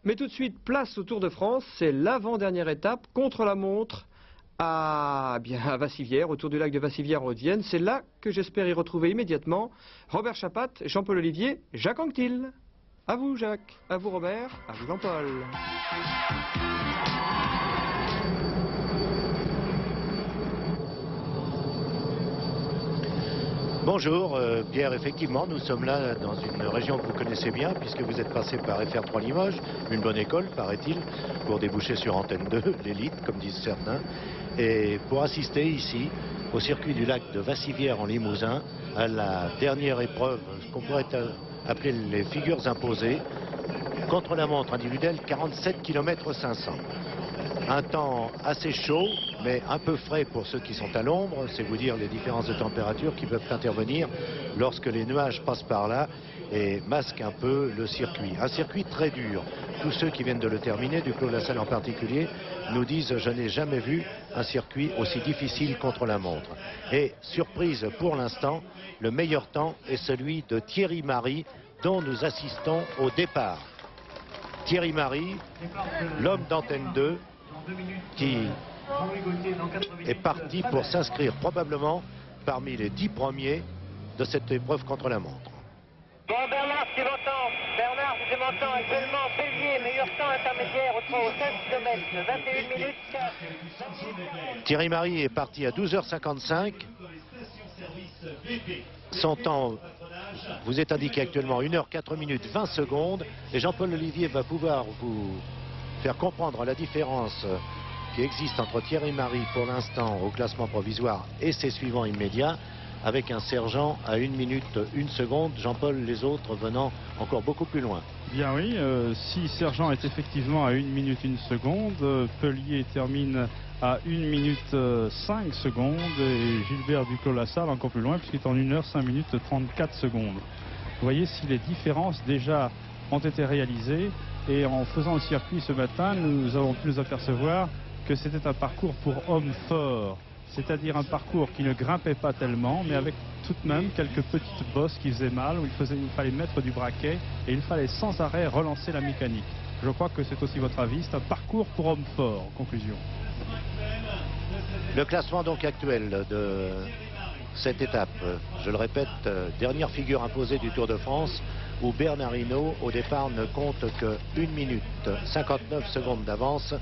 Mais tout de suite, place au Tour de France, c'est l'avant-dernière étape contre la montre à Vassivière, autour du lac de Vassivière en Haute-Vienne. C'est là que j'espère y retrouver immédiatement Robert Chapat, Jean-Paul Olivier, Jacques Anquetil. À vous Jacques, à vous Robert, à vous Jean-Paul. Bonjour Pierre, effectivement nous sommes là dans une région que vous connaissez bien puisque vous êtes passé par FR3 Limoges, une bonne école paraît-il, pour déboucher sur Antenne 2, l'élite comme disent certains, et pour assister ici au circuit du lac de Vassivière en Limousin à la dernière épreuve, ce qu'on pourrait appeler les figures imposées, contre la montre individuelle 47 km 500. Un temps assez chaud, mais un peu frais pour ceux qui sont à l'ombre. C'est vous dire les différences de température qui peuvent intervenir lorsque les nuages passent par là et masquent un peu le circuit. Un circuit très dur. Tous ceux qui viennent de le terminer, du Clos de la Salle en particulier, nous disent « Je n'ai jamais vu un circuit aussi difficile contre la montre ». Et surprise pour l'instant, le meilleur temps est celui de Thierry Marry, dont nous assistons au départ. Thierry Marry, l'homme d'Antenne 2, qui est parti pour s'inscrire probablement parmi les 10 premiers de cette épreuve contre la montre. Bon Bernard, tu m'entends? Bernard, tu m'entends actuellement? Bélier, meilleur temps intermédiaire au 16 km, 21 minutes. Thierry Marry est parti à 12h55. Son temps vous est indiqué actuellement 1h04 minutes 20 secondes. Et Jean-Paul Olivier va pouvoir vous faire comprendre la différence qui existe entre Thierry Marry pour l'instant au classement provisoire et ses suivants immédiats, avec un sergent à 1 minute 1 seconde, Jean-Paul, les autres venant encore beaucoup plus loin. Bien oui, si Sergent est effectivement à 1 minute 1 seconde, Pellier termine à 1 minute 5 secondes et Gilbert Duclos-Lassalle encore plus loin puisqu'il est en 1h 5 minutes 34 secondes. Vous voyez si les différences déjà ont été réalisées, et en faisant le circuit ce matin, nous avons pu nous apercevoir que c'était un parcours pour hommes forts, c'est-à-dire un parcours qui ne grimpait pas tellement, mais avec tout de même quelques petites bosses qui faisaient mal, où il fallait mettre du braquet et il fallait sans arrêt relancer la mécanique. Je crois que c'est aussi votre avis, c'est un parcours pour hommes forts, en conclusion. Le classement donc actuel de cette étape, je le répète, dernière figure imposée du Tour de France, où Bernard Hinault au départ ne compte que 1 minute 59 secondes d'avance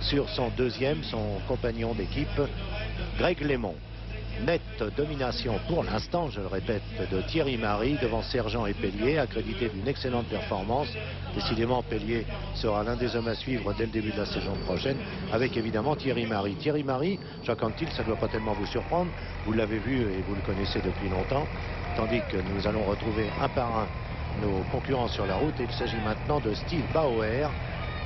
sur son deuxième, son compagnon d'équipe, Greg LeMond. Nette domination pour l'instant, je le répète, de Thierry Marry devant Sergent et Pellier, accrédité d'une excellente performance. Décidément, Pellier sera l'un des hommes à suivre dès le début de la saison prochaine, avec évidemment Thierry Marry. Thierry Marry, Jacques Anquetil, ça ne doit pas tellement vous surprendre, vous l'avez vu et vous le connaissez depuis longtemps, tandis que nous allons retrouver un par un nos concurrents sur la route. Il s'agit maintenant de Steve Bauer,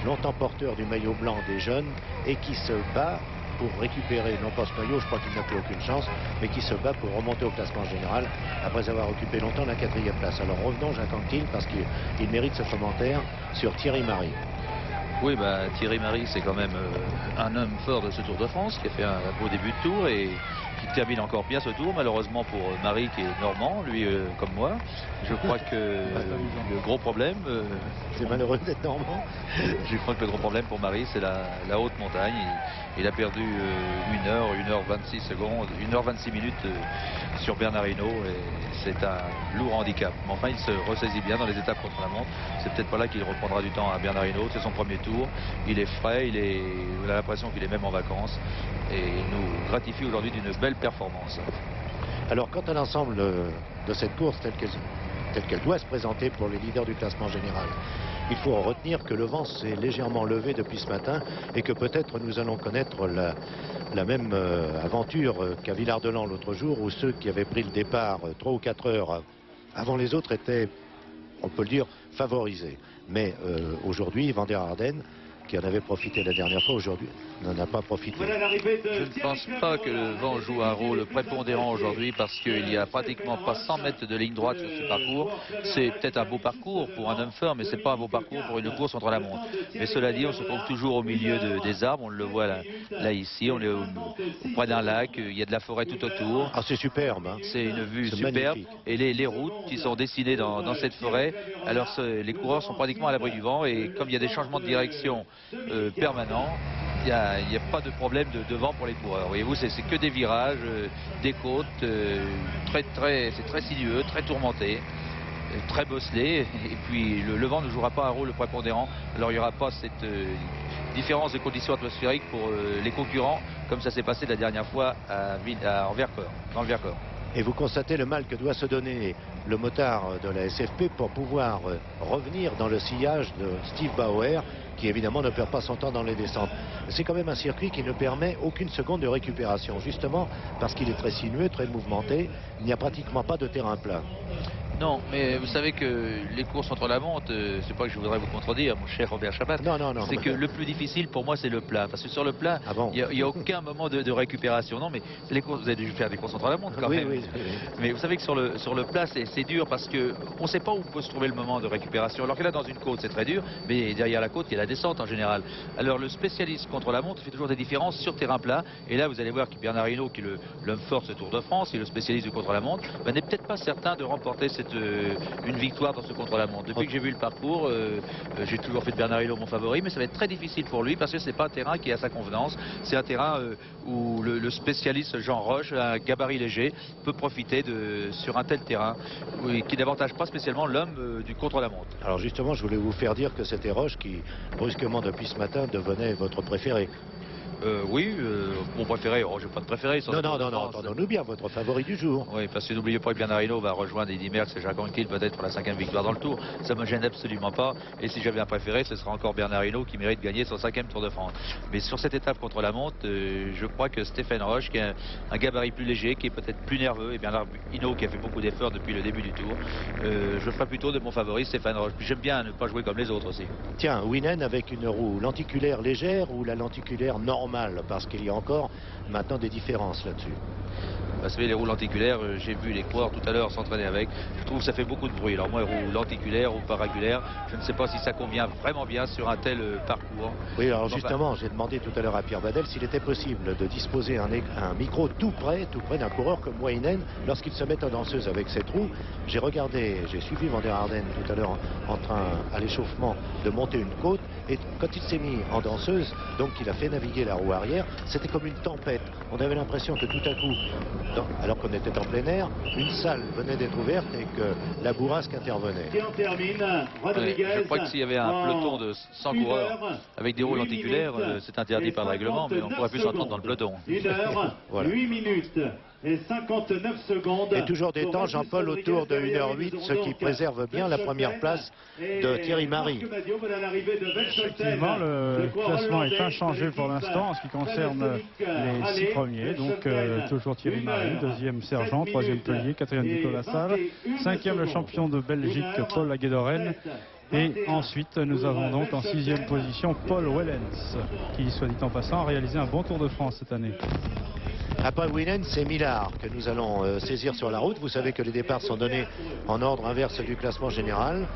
longtemps porteur du maillot blanc des jeunes, et qui se bat pour récupérer, non pas ce maillot, je crois qu'il n'a plus aucune chance, mais qui se bat pour remonter au classement général après avoir occupé longtemps la 4e place. Alors revenons Jacques Anquetil parce qu'il mérite ce commentaire sur Thierry Marry. Oui, Thierry Marry, c'est quand même un homme fort de ce Tour de France qui a fait un beau début de tour et qui termine encore bien ce tour. Malheureusement pour Marry qui est normand, lui comme moi, je crois que le gros problème... c'est malheureux d'être normand. Je crois que le gros problème pour Marry, c'est la haute montagne. Il a perdu 1h26 secondes, 1h26 minutes sur Bernard Hinault et c'est un lourd handicap. Mais enfin, il se ressaisit bien dans les étapes contre la montre. C'est peut-être pas là qu'il reprendra du temps à Bernard Hinault. C'est son premier tour. Il est frais, on a l'impression qu'il est même en vacances et il nous gratifie aujourd'hui d'une belle performance. Alors quant à l'ensemble de cette course telle qu'elle doit se présenter pour les leaders du classement général, il faut retenir que le vent s'est légèrement levé depuis ce matin et que peut-être nous allons connaître la même aventure qu'à Villard-de-Lans l'autre jour, où ceux qui avaient pris le départ 3 ou 4 heures avant les autres étaient, on peut le dire, favorisés. Mais aujourd'hui, Van der Arden qui en avait profité la dernière fois, aujourd'hui n'en a pas profité. Je ne pense pas que le vent joue un rôle prépondérant aujourd'hui parce qu'il n'y a pratiquement pas 100 mètres de ligne droite sur ce parcours. C'est peut-être un beau parcours pour un homme fort, mais c'est pas un beau parcours pour une course contre la montre. Mais cela dit, on se trouve toujours au milieu des arbres, on le voit là ici, on est près d'un lac, il y a de la forêt tout autour. Ah, c'est superbe. Hein. C'est une vue C'est superbe. magnifique. Et les routes qui sont dessinées dans cette forêt, alors les coureurs sont pratiquement à l'abri du vent et comme il y a des changements de direction permanents, il n'y a pas de problème de vent pour les coureurs. Voyez-vous, c'est que des virages, des côtes, c'est très sinueux, très tourmenté, très bosselé. Et puis le vent ne jouera pas un rôle prépondérant. Alors il n'y aura pas cette différence de conditions atmosphériques pour les concurrents, comme ça s'est passé la dernière fois en Vercors, dans le Vercors. Et vous constatez le mal que doit se donner le motard de la SFP pour pouvoir revenir dans le sillage de Steve Bauer, qui évidemment ne perd pas son temps dans les descentes. C'est quand même un circuit qui ne permet aucune seconde de récupération, justement parce qu'il est très sinueux, très mouvementé. Il n'y a pratiquement pas de terrain plat. Non, mais vous savez que les courses contre la montre, c'est pas que je voudrais vous contredire, mon cher Robert Chapat. Non, non, non. C'est que le plus difficile pour moi, c'est le plat. Parce que sur le plat, il n'y a aucun moment de récupération. Non, mais les courses, vous avez dû faire des courses contre la montre quand même. Oui. Mais vous savez que sur le plat, c'est dur parce qu'on ne sait pas où peut se trouver le moment de récupération. Alors que là, dans une côte, c'est très dur, mais derrière la côte, il y a la descente en général. Alors le spécialiste contre la montre fait toujours des différences sur terrain plat. Et là, vous allez voir que Bernard Hinault, qui est l'homme fort de ce Tour de France, qui est le spécialiste du contre la montre, n'est peut-être pas certain de remporter une victoire dans ce contre-la-montre. Depuis que j'ai vu le parcours, j'ai toujours fait de Bernard Hinault mon favori, mais ça va être très difficile pour lui parce que c'est pas un terrain qui est à sa convenance. C'est un terrain où le spécialiste Jean Roche, un gabarit léger, peut profiter sur un tel terrain qui n'avantage pas spécialement l'homme du contre-la-montre. Alors justement, je voulais vous faire dire que c'était Roche qui, brusquement depuis ce matin, devenait votre préféré. Oui, mon préféré, je n'ai pas de préféré. Non, entendons-nous bien, votre favori du jour. Oui, parce que n'oubliez pas que Bernard Hinault va rejoindre Eddy Merckx et Jacques Anquetil peut-être pour la 5e victoire dans le Tour. Ça ne me gêne absolument pas. Et si j'avais un préféré, ce sera encore Bernard Hinault qui mérite de gagner son 5e Tour de France. Mais sur cette étape contre la montre, je crois que Stéphane Roche, qui a un gabarit plus léger, qui est peut-être plus nerveux, et Bernard Hinault qui a fait beaucoup d'efforts depuis le début du Tour, je ferai plutôt de mon favori Stéphane Roche. Puis j'aime bien ne pas jouer comme les autres aussi. Tiens, Winen avec une roue lenticulaire légère ou la lenticulaire normale, parce qu'il y a encore maintenant des différences là-dessus. Vous savez, les roues lenticulaires, j'ai vu les coureurs tout à l'heure s'entraîner avec. Je trouve que ça fait beaucoup de bruit. Alors moi, roues lenticulaires ou paragulaires, je ne sais pas si ça convient vraiment bien sur un tel parcours. Oui, alors justement, j'ai demandé tout à l'heure à Pierre Badel s'il était possible de disposer un micro tout près d'un coureur comme Winen lorsqu'il se met en danseuse avec cette roue. J'ai suivi Van der Arden tout à l'heure en train, à l'échauffement, de monter une côte. Et quand il s'est mis en danseuse, donc il a fait naviguer la roue arrière, c'était comme une tempête. On avait l'impression que tout à coup, alors qu'on était en plein air, une salle venait d'être ouverte et que la bourrasque intervenait. Je crois que s'il y avait un peloton de 100 coureurs avec des roues lenticulaires, c'est interdit par le règlement, mais on pourrait plus s'entendre dans le peloton. 1 heure, voilà. 8 minutes et 59 secondes. Et toujours des temps, Jean-Paul, autour de 1h08, ce qui préserve bien la première place de Thierry Marie. Effectivement, le classement est inchangé pour l'instant en ce qui concerne les 6 premiers. Donc toujours Thierry Marie, 2e Sergent, 3e Pellier, 4e Nicolas Salle, 5e le champion de Belgique Paul Laguedorren. Et ensuite, nous avons donc en 6e position Paul Wellens, qui, soit dit en passant, a réalisé un bon Tour de France cette année. Après Winen, c'est Millard que nous allons saisir sur la route. Vous savez que les départs sont donnés en ordre inverse du classement général.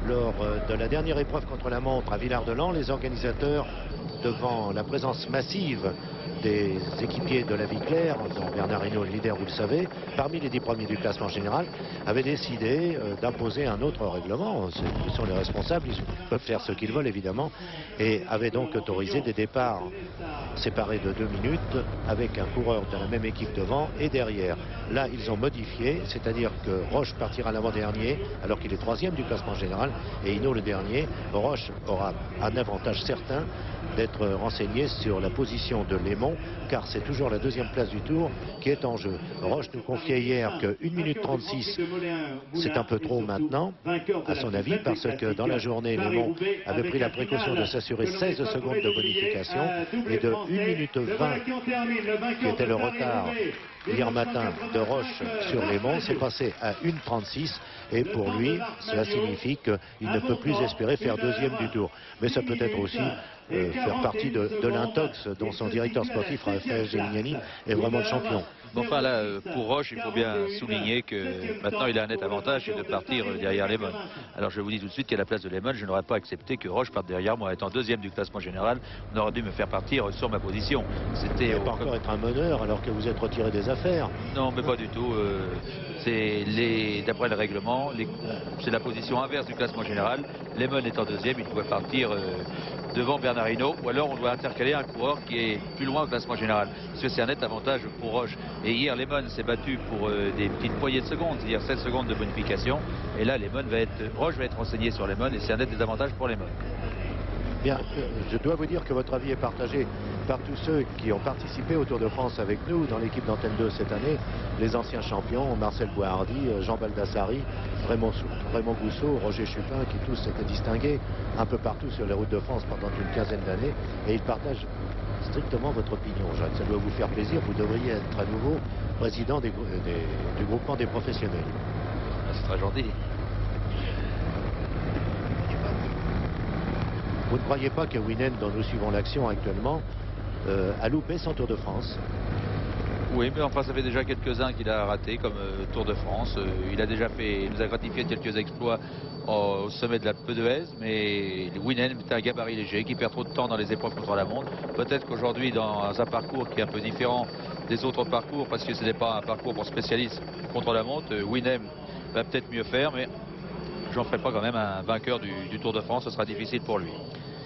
Lors de la dernière épreuve contre la montre à Villard-de-Lans, les organisateurs, devant la présence massive des équipiers de la Vie Claire, dont Bernard Hinault est le leader, vous le savez, parmi les 10 premiers du classement général, avaient décidé d'imposer un autre règlement. Ce sont les responsables, ils peuvent faire ce qu'ils veulent évidemment, et avaient donc autorisé des départs séparés de 2 minutes avec un coureur de la même équipe devant et derrière. Là, ils ont modifié, c'est-à-dire que Roche partira l'avant-dernier alors qu'il est 3e du classement général et Hinault le dernier. Roche aura un avantage certain d'être renseigné sur la position de Lémon, car c'est toujours la 2e place du Tour qui est en jeu. Roche nous confiait hier que 1 minute 36, c'est un peu trop maintenant, à son avis, parce que dans la journée, Lémon avait pris la précaution de s'assurer 16 secondes de bonification et de 1 minute 20, qui était le retard hier matin de Roche sur les monts, c'est passé à 1,36 et pour lui, cela signifie qu'il ne peut plus espérer faire deuxième du tour. Mais ça peut être aussi faire partie de l'intox dont son directeur sportif, Raphaël Gemignani, est vraiment le champion. Bon, enfin là, pour Roche, il faut bien souligner que maintenant il a un net avantage, c'est de partir derrière Lehmann. Alors je vous dis tout de suite qu'à la place de Lehmann, je n'aurais pas accepté que Roche parte derrière moi. Étant deuxième du classement général, on aurait dû me faire partir sur ma position. C'était pas encore être un meneur alors que vous êtes retiré des affaires. Non, mais pas du tout. D'après le règlement, c'est la position inverse du classement général. Lehmann étant deuxième, il pouvait partir devant Bernard Hinault, ou alors on doit intercaler un coureur qui est plus loin au classement général. Parce que c'est un net avantage pour Roche. Et hier, Lehmann s'est battu pour des petites poignées de secondes, c'est-à-dire 16 secondes de bonification. Et là, Roche va être renseigné sur Lehmann et c'est un net désavantage pour Lehmann. Bien, je dois vous dire que votre avis est partagé par tous ceux qui ont participé au Tour de France avec nous dans l'équipe d'Antenne 2 cette année. Les anciens champions, Marcel Boishardy, Jean Baldassari, Raymond Gousseau, Roger Chupin, qui tous s'étaient distingués un peu partout sur les routes de France pendant une quinzaine d'années. Et ils partagent strictement votre opinion, Jacques. Ça doit vous faire plaisir. Vous devriez être à nouveau président du groupement des professionnels. C'est très gentil. Vous ne croyez pas que Winen, dont nous suivons l'action actuellement, a loupé son Tour de France? Oui, mais enfin, ça fait déjà quelques-uns qu'il a raté comme Tour de France. Il nous a gratifié de quelques exploits au sommet de la Peu d'Huez, mais Winen est un gabarit léger qui perd trop de temps dans les épreuves contre la montre. Peut-être qu'aujourd'hui, dans un parcours qui est un peu différent des autres parcours, parce que ce n'est pas un parcours pour spécialistes contre la montre, Winen va peut-être mieux faire, mais j'en ferai pas quand même un vainqueur du Tour de France, ce sera difficile pour lui.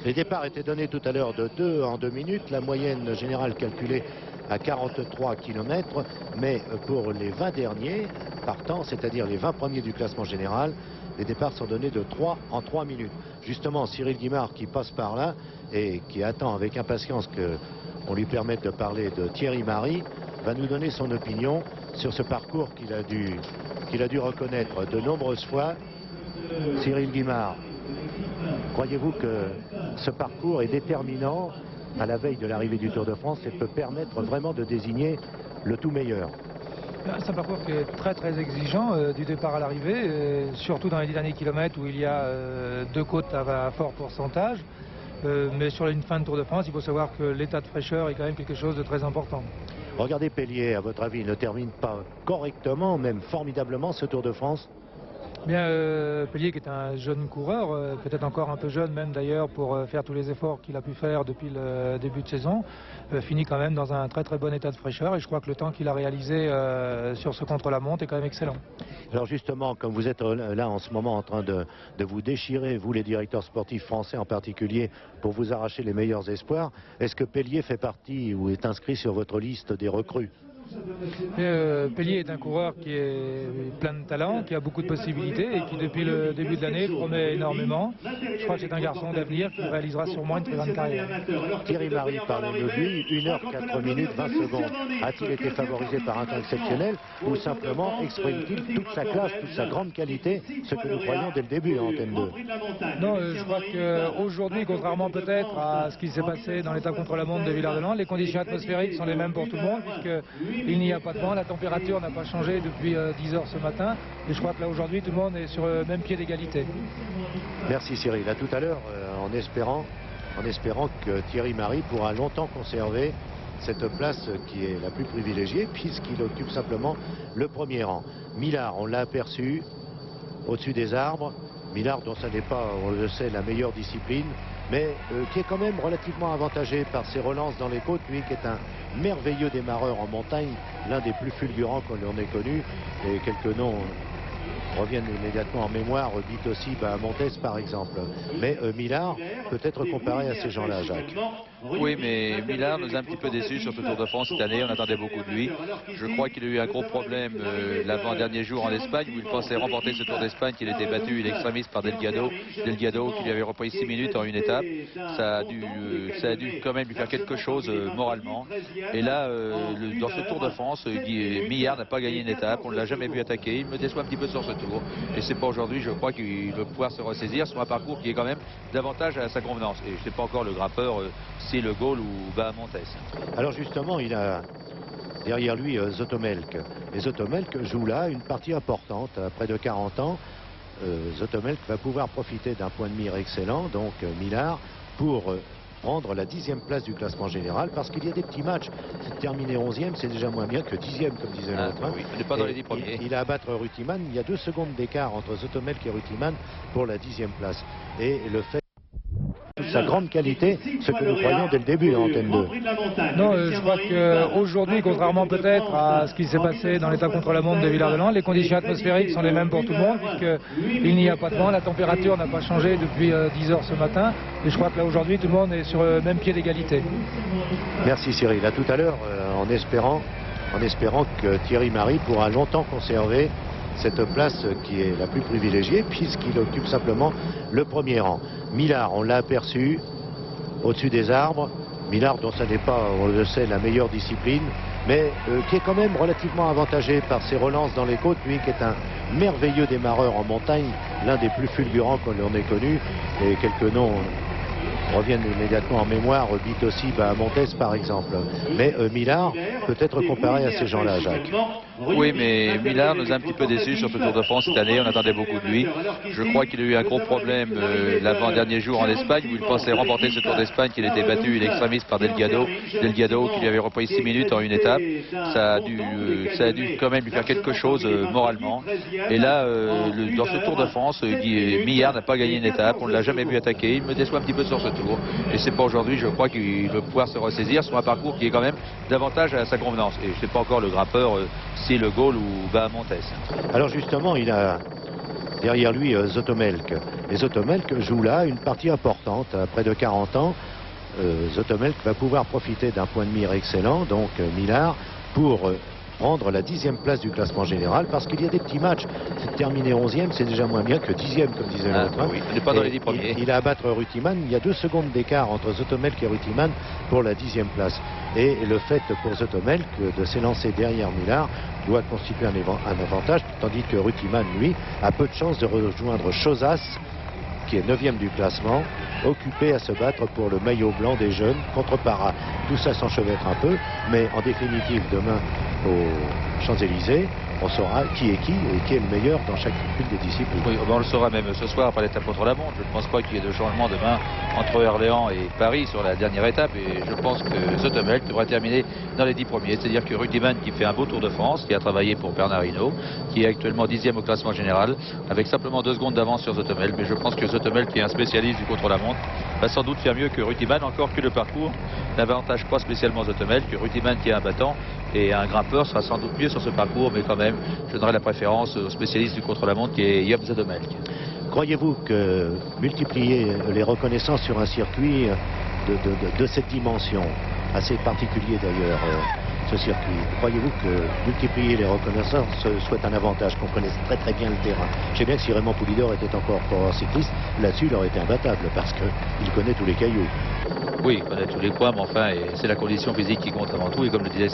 Les départs étaient donnés tout à l'heure de 2 en 2 minutes, la moyenne générale calculée à 43 km, mais pour les 20 derniers partants, c'est-à-dire les 20 premiers du classement général, les départs sont donnés de 3 en 3 minutes. Justement, Cyril Guimard, qui passe par là et qui attend avec impatience qu'on lui permette de parler de Thierry Marey, va nous donner son opinion sur ce parcours qu'il a dû reconnaître de nombreuses fois. Cyril Guimard, croyez-vous que ce parcours est déterminant à la veille de l'arrivée du Tour de France et peut permettre vraiment de désigner le tout meilleur? C'est un parcours qui est très très exigeant du départ à l'arrivée, surtout dans les 10 derniers kilomètres où il y a 2 côtes à fort pourcentage. Mais sur une fin de Tour de France, il faut savoir que l'état de fraîcheur est quand même quelque chose de très important. Regardez Pellier, à votre avis, il ne termine pas correctement, même formidablement, ce Tour de France? Bien, Pellier qui est un jeune coureur, peut-être encore un peu jeune même d'ailleurs pour faire tous les efforts qu'il a pu faire depuis le début de saison, finit quand même dans un très très bon état de fraîcheur et je crois que le temps qu'il a réalisé sur ce contre-la-montre est quand même excellent. Alors justement, comme vous êtes là en ce moment en train de vous déchirer, vous les directeurs sportifs français en particulier, pour vous arracher les meilleurs espoirs, est-ce que Pellier fait partie ou est inscrit sur votre liste des recrues? Pellier est un coureur qui est plein de talent, qui a beaucoup de possibilités et qui depuis le début de l'année promet énormément. Je crois que c'est un garçon d'avenir qui réalisera sûrement une très grande carrière. Thierry Marey, parlez-nous de lui, 1h04 minutes 20 secondes. A-t-il été favorisé par un temps exceptionnel ou simplement exprime-t-il toute sa classe, toute sa grande qualité, ce que nous croyons dès le début en Antenne 2? Non, je crois qu'aujourd'hui, contrairement peut-être à ce qui s'est passé dans l'étape contre la montre de Villard-de-Lans, les conditions atmosphériques sont les mêmes pour tout le monde puisqu'il n'y a pas de vent, la température n'a pas changé depuis 10 heures ce matin et je crois que là aujourd'hui tout le monde est sur le même pied d'égalité. Merci Cyril, à tout à l'heure en espérant que Thierry Marey pourra longtemps conserver cette place qui est la plus privilégiée puisqu'il occupe simplement le premier rang. Millard, on l'a aperçu au-dessus des arbres, Millard dont ça n'est pas, on le sait, la meilleure discipline, mais qui est quand même relativement avantagé par ses relances dans les côtes, lui qui est un merveilleux démarreur en montagne, l'un des plus fulgurants qu'on ait connu, et quelques noms reviennent immédiatement en mémoire, dit aussi Montes par exemple. Mais Millard peut être comparé à ces gens-là, Jacques. Oui, mais Millard nous a un petit peu déçus sur ce Tour de France cette année, on attendait beaucoup de lui. Je crois qu'il a eu un gros problème l'avant-dernier jour en Espagne, où il pensait remporter ce Tour d'Espagne, qu'il était battu in extremis par Delgado qui lui avait repris 6 minutes en une étape. Ça a dû quand même lui faire quelque chose moralement. Et là, dans ce Tour de France, Millard n'a pas gagné une étape, on ne l'a jamais vu attaquer, il me déçoit un petit peu sur ce tour. Et c'est pas aujourd'hui, je crois qu'il va pouvoir se ressaisir sur un parcours qui est quand même davantage à sa convenance. Et je ne sais pas encore le grimpeur, c'est Le Gaulle ou Montes. Alors justement, il a derrière lui Zotomelk. Et Zotomelk joue là une partie importante. À près de 40 ans, Zotomelk va pouvoir profiter d'un point de mire excellent, donc Millard, pour prendre la 10e place du classement général, parce qu'il y a des petits matchs. Terminer 11e, c'est déjà moins bien que 10e, comme disait l'autre. Oui, il n'est pas dans les 10 premiers. Il a à battre Rutiman. Il y a 2 secondes d'écart entre Zotomelk et Rutiman pour la 10e place. Et le fait sa grande qualité, ce que nous croyons dès le début en Antenne 2. Non, je crois qu'aujourd'hui, contrairement peut-être à ce qui s'est passé dans l'étape contre la montre de Villard-de-Lans, les conditions atmosphériques sont les mêmes pour tout le monde, puisqu'il n'y a pas de vent, la température n'a pas changé depuis 10 heures ce matin, et je crois que là aujourd'hui, tout le monde est sur le même pied d'égalité. Merci Cyril. À tout à l'heure, en espérant que Thierry Marie pourra longtemps conserver cette place qui est la plus privilégiée, puisqu'il occupe simplement le premier rang. Millard, on l'a aperçu au-dessus des arbres. Millard, dont ce n'est pas, on le sait, la meilleure discipline, mais qui est quand même relativement avantagé par ses relances dans les côtes, lui qui est un merveilleux démarreur en montagne, l'un des plus fulgurants que l'on ait connu, et quelques noms reviennent immédiatement en mémoire, Bitossi, Bahamontes par exemple. Mais Millard peut être comparé à ces gens-là, Jacques. Oui, mais Millard nous a un petit peu déçus sur ce Tour de France cette année. On attendait beaucoup de lui. Je crois qu'il a eu un gros problème l'avant-dernier jour en Espagne, où il pensait remporter ce Tour d'Espagne, qu'il était battu in extremis par Delgado qui lui avait repris 6 minutes en une étape. Ça a dû quand même lui faire quelque chose moralement. Et là, dans ce Tour de France, Millard n'a pas gagné une étape. On ne l'a jamais vu attaquer. Il me déçoit un petit peu sur ce tour. Et c'est pas aujourd'hui, je crois qu'il va pouvoir se ressaisir sur un parcours qui est quand même davantage à sa convenance. Et je ne sais pas encore le grimpeur, si Le Gaulle ou Bahamontes. Alors justement, il a derrière lui Zotomelk. Et Zotomelk joue là une partie importante. À près de 40 ans, Zotomelk va pouvoir profiter d'un point de mire excellent, donc Millard, pour prendre la 10e place du classement général, parce qu'il y a des petits matchs. Terminer 11e, c'est déjà moins bien que 10e, comme disait l'autre. Oui, il n'est pas dans les 10 premiers. Il a à battre Rutiman. Il y a 2 secondes d'écart entre Zotomelk et Rutiman pour la 10e place. Et le fait pour Zotomelk de s'élancer derrière Millard doit constituer un avantage, tandis que Rutiman, lui, a peu de chances de rejoindre Chozas, qui est 9e du classement, occupé à se battre pour le maillot blanc des jeunes contre Para. Tout ça s'enchevêtre un peu, mais en définitive, demain aux Champs-Élysées, on saura qui est qui et qui est le meilleur dans chacune des disciplines. Oui, on le saura même ce soir après l'étape contre la montre. Je ne pense pas qu'il y ait de changement demain entre Orléans et Paris sur la dernière étape, et je pense que Zotomelk devrait terminer dans les 10 premiers. C'est-à-dire que Rutiman, qui fait un beau Tour de France, qui a travaillé pour Bernard Hinault, qui est actuellement 10e au classement général, avec simplement 2 secondes d'avance sur Zotomelk. Mais je pense que Zotomelk, qui est un spécialiste du contre-la-montre, va sans doute faire mieux que Rutiman, encore que le parcours n'avantage pas spécialement Zotomelk. Rutiman, qui est un battant et un grimpeur, sera sans doute mieux sur ce parcours, mais quand même, je donnerai la préférence au spécialiste du contre-la-montre, qui est Job Zotomelk. Croyez-vous que multiplier les reconnaissances sur un circuit de cette dimension, assez particulier d'ailleurs, ce circuit, croyez-vous que multiplier les reconnaissances soit un avantage, qu'on connaisse très très bien le terrain? Je sais bien que si Raymond Poulidor était encore coureur cycliste, là-dessus il aurait été imbattable, parce qu'il connaît tous les cailloux. Oui, il connaît tous les coins, mais enfin, c'est la condition physique qui compte avant tout, et comme le disait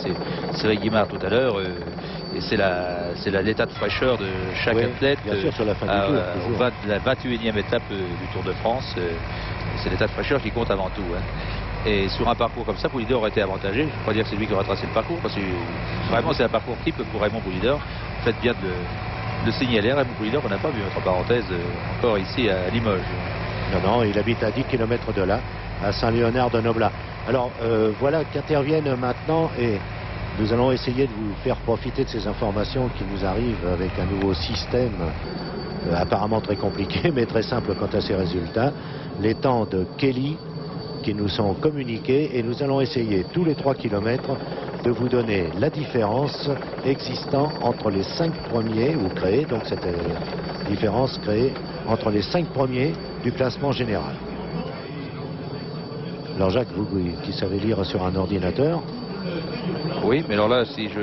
Cyril Guimard tout à l'heure, et c'est l'état de fraîcheur de chaque athlète. Bien sûr, sur la fin du tour, la 21e étape du Tour de France, c'est l'état de fraîcheur qui compte avant tout. Et sur un parcours comme ça, Poulidor aurait été avantagé. Je ne peux pas dire que c'est lui qui aura tracé le parcours, parce que vraiment c'est un parcours type pour Raymond Poulidor. Faites bien de le signaler. Raymond Poulidor, on n'a pas vu, entre parenthèses, encore ici à Limoges. Non, il habite à 10 km de là, à Saint-Léonard-de-Noblat. Alors voilà qu'interviennent maintenant, et nous allons essayer de vous faire profiter de ces informations qui nous arrivent avec un nouveau système apparemment très compliqué, mais très simple quant à ses résultats. Les temps de Kelly qui nous sont communiqués, et nous allons essayer tous les 3 km de vous donner la différence existant entre les 5 premiers, ou créée, donc cette différence créée entre les 5 premiers du classement général. Alors Jacques, vous qui savez lire sur un ordinateur. Oui, mais alors là, si je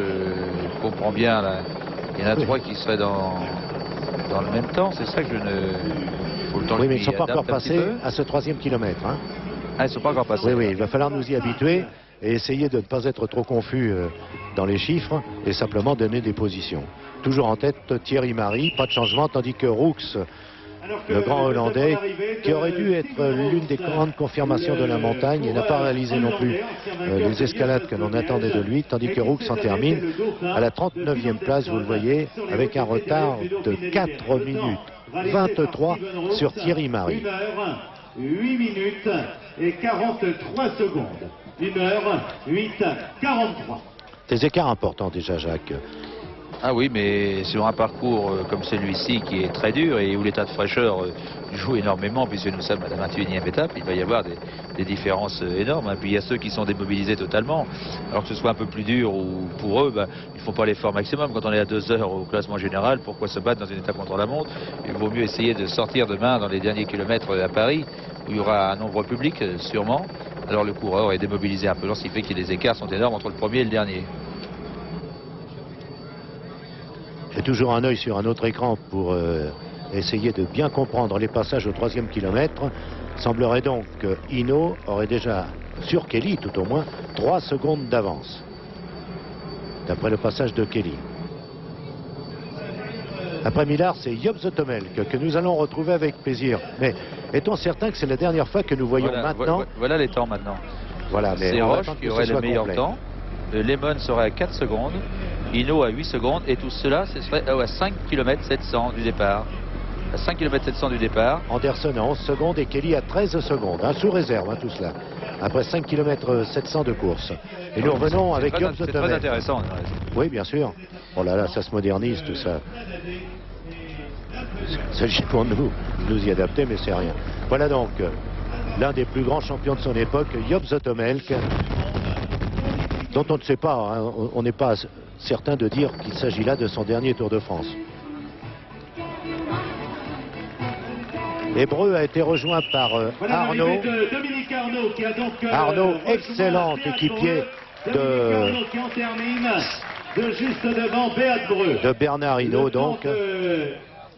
comprends bien, là, il y en a 3 qui seraient dans le même temps, c'est ça que je ne... Faut le temps. Oui, mais ils ne sont pas encore passés à ce 3e kilomètre. Hein. Ah, ils ne sont pas encore passés. Oui, il va falloir nous y habituer et essayer de ne pas être trop confus dans les chiffres, et simplement donner des positions. Toujours en tête Thierry Marie, pas de changement, tandis que Roux le grand Hollandais, qui aurait dû être l'une des grandes confirmations de la montagne et n'a pas réalisé non plus les escalades que l'on attendait de lui, tandis que Roux s'en termine à la 39e place, vous le voyez, avec un retard de 4 minutes 23 sur Thierry Marie. 1 heure, 8 minutes et 43 secondes. 1 heure, 8, 43. Des écarts importants déjà, Jacques. Ah oui, mais sur un parcours comme celui-ci qui est très dur et où l'état de fraîcheur joue énormément, puisque nous sommes à la 21e étape, il va y avoir des différences énormes. Puis il y a ceux qui sont démobilisés totalement, alors que ce soit un peu plus dur ou pour eux, ils ne font pas l'effort maximum. Quand on est à 2 heures au classement général, pourquoi se battre dans une étape contre la montre? Il vaut mieux essayer de sortir demain dans les derniers kilomètres à Paris, où il y aura un nombre public sûrement. Alors le coureur est démobilisé un peu, ce qui fait que les écarts sont énormes entre le premier et le dernier. J'ai toujours un œil sur un autre écran pour essayer de bien comprendre les passages au 3e kilomètre. Semblerait donc que Hinault aurait déjà, sur Kelly tout au moins, 3 secondes d'avance, d'après le passage de Kelly. Après Millard, c'est Job Zoetemelk que nous allons retrouver avec plaisir. Mais est-on certain que c'est la dernière fois que nous voyons maintenant? Voilà les temps maintenant. Voilà, c'est Roche qui aurait le meilleur temps. Lemon serait à 4 secondes. Hinault à 8 secondes. Et tout cela, ce serait à 5 km 700 du départ. À 5 km 700 du départ. Anderson à 11 secondes et Kelly à 13 secondes. Sous réserve, tout cela. Après 5 km 700 de course. Et nous revenons avec Job Zoetemelk. C'est très intéressant. Oui, bien sûr. Oh là là, ça se modernise tout ça. Il s'agit pour nous de nous y adapter, mais c'est rien. Voilà donc l'un des plus grands champions de son époque, Job Zoetemelk, dont on ne sait pas, hein, on n'est pas certain de dire qu'il s'agit là de son dernier Tour de France. Hébreu a été rejoint par Arnaud. Arnaud, excellent équipier de juste devant Beat Breu. De Bernard Hinault, donc.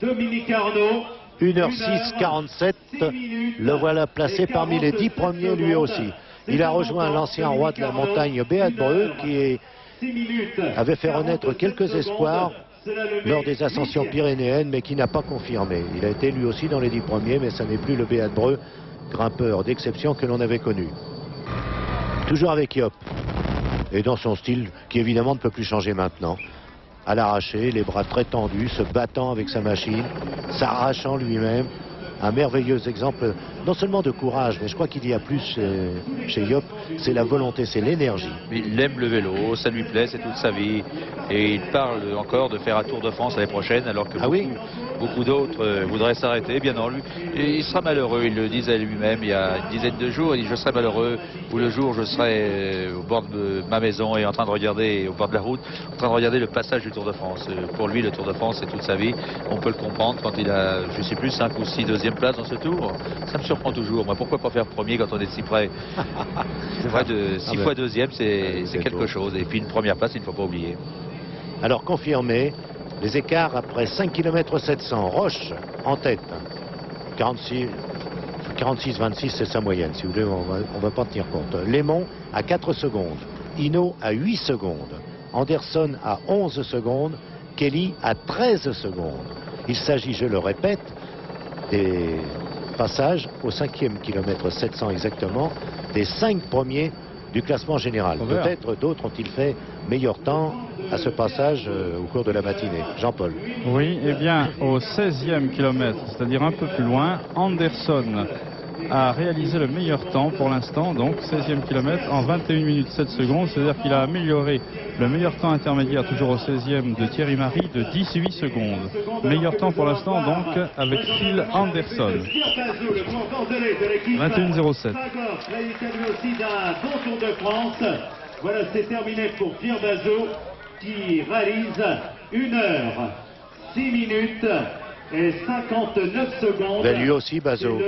Dominique Arnaud. 1h06, 47. Le voilà placé parmi les 10 premiers lui aussi. Il a rejoint l'ancien roi de la montagne Beat Breu qui avait fait renaître quelques espoirs lors des ascensions pyrénéennes, mais qui n'a pas confirmé. Il a été lui aussi dans les 10 premiers, mais ça n'est plus le Beat Breu, grimpeur d'exception que l'on avait connu. Toujours avec Job, et dans son style qui évidemment ne peut plus changer maintenant. À l'arraché, les bras très tendus, se battant avec sa machine, s'arrachant lui-même. Un merveilleux exemple, non seulement de courage, mais je crois qu'il y a plus chez Job, c'est la volonté, c'est l'énergie. Il aime le vélo, ça lui plaît, c'est toute sa vie. Et il parle encore de faire un Tour de France l'année prochaine, alors que beaucoup d'autres voudraient s'arrêter. Bien non, lui, et il sera malheureux, il le disait lui-même il y a une dizaine de jours. Il dit: je serai malheureux, ou le jour où je serai au bord de ma maison et en train de regarder, au bord de la route, en train de regarder le passage du Tour de France. Pour lui, le Tour de France, c'est toute sa vie. On peut le comprendre quand il a, je sais plus, 5 ou 6 deuxième place dans ce tour. Ça me surprend toujours. Moi, pourquoi pas faire premier quand on est si près? Près de 6 fois deuxième, c'est quelque chose. Et puis une première place, il ne faut pas oublier. Alors confirmé, les écarts après 5 km 700. Roche en tête. 46-26, c'est sa moyenne. Si vous voulez, on va pas tenir compte. Lemon à 4 secondes. Hinault à 8 secondes. Anderson à 11 secondes. Kelly à 13 secondes. Il s'agit, je le répète, des passages au 5e kilomètre 700 exactement, des 5 premiers du classement général. Peut-être d'autres ont-ils fait meilleur temps à ce passage au cours de la matinée. Jean-Paul. Oui, eh bien, au 16e kilomètre, c'est-à-dire un peu plus loin, Anderson a réalisé le meilleur temps pour l'instant, donc 16e kilomètre en 21 minutes 7 secondes, c'est-à-dire qu'il a amélioré le meilleur temps intermédiaire toujours au 16e de Thierry Marie de 18 secondes. Meilleur temps pour l'instant donc avec Phil Anderson. 21,07. Voilà, c'est terminé pour Pierre Bazot qui réalise 1 heure, 6 minutes et 59 secondes. Ben lui aussi, Bazot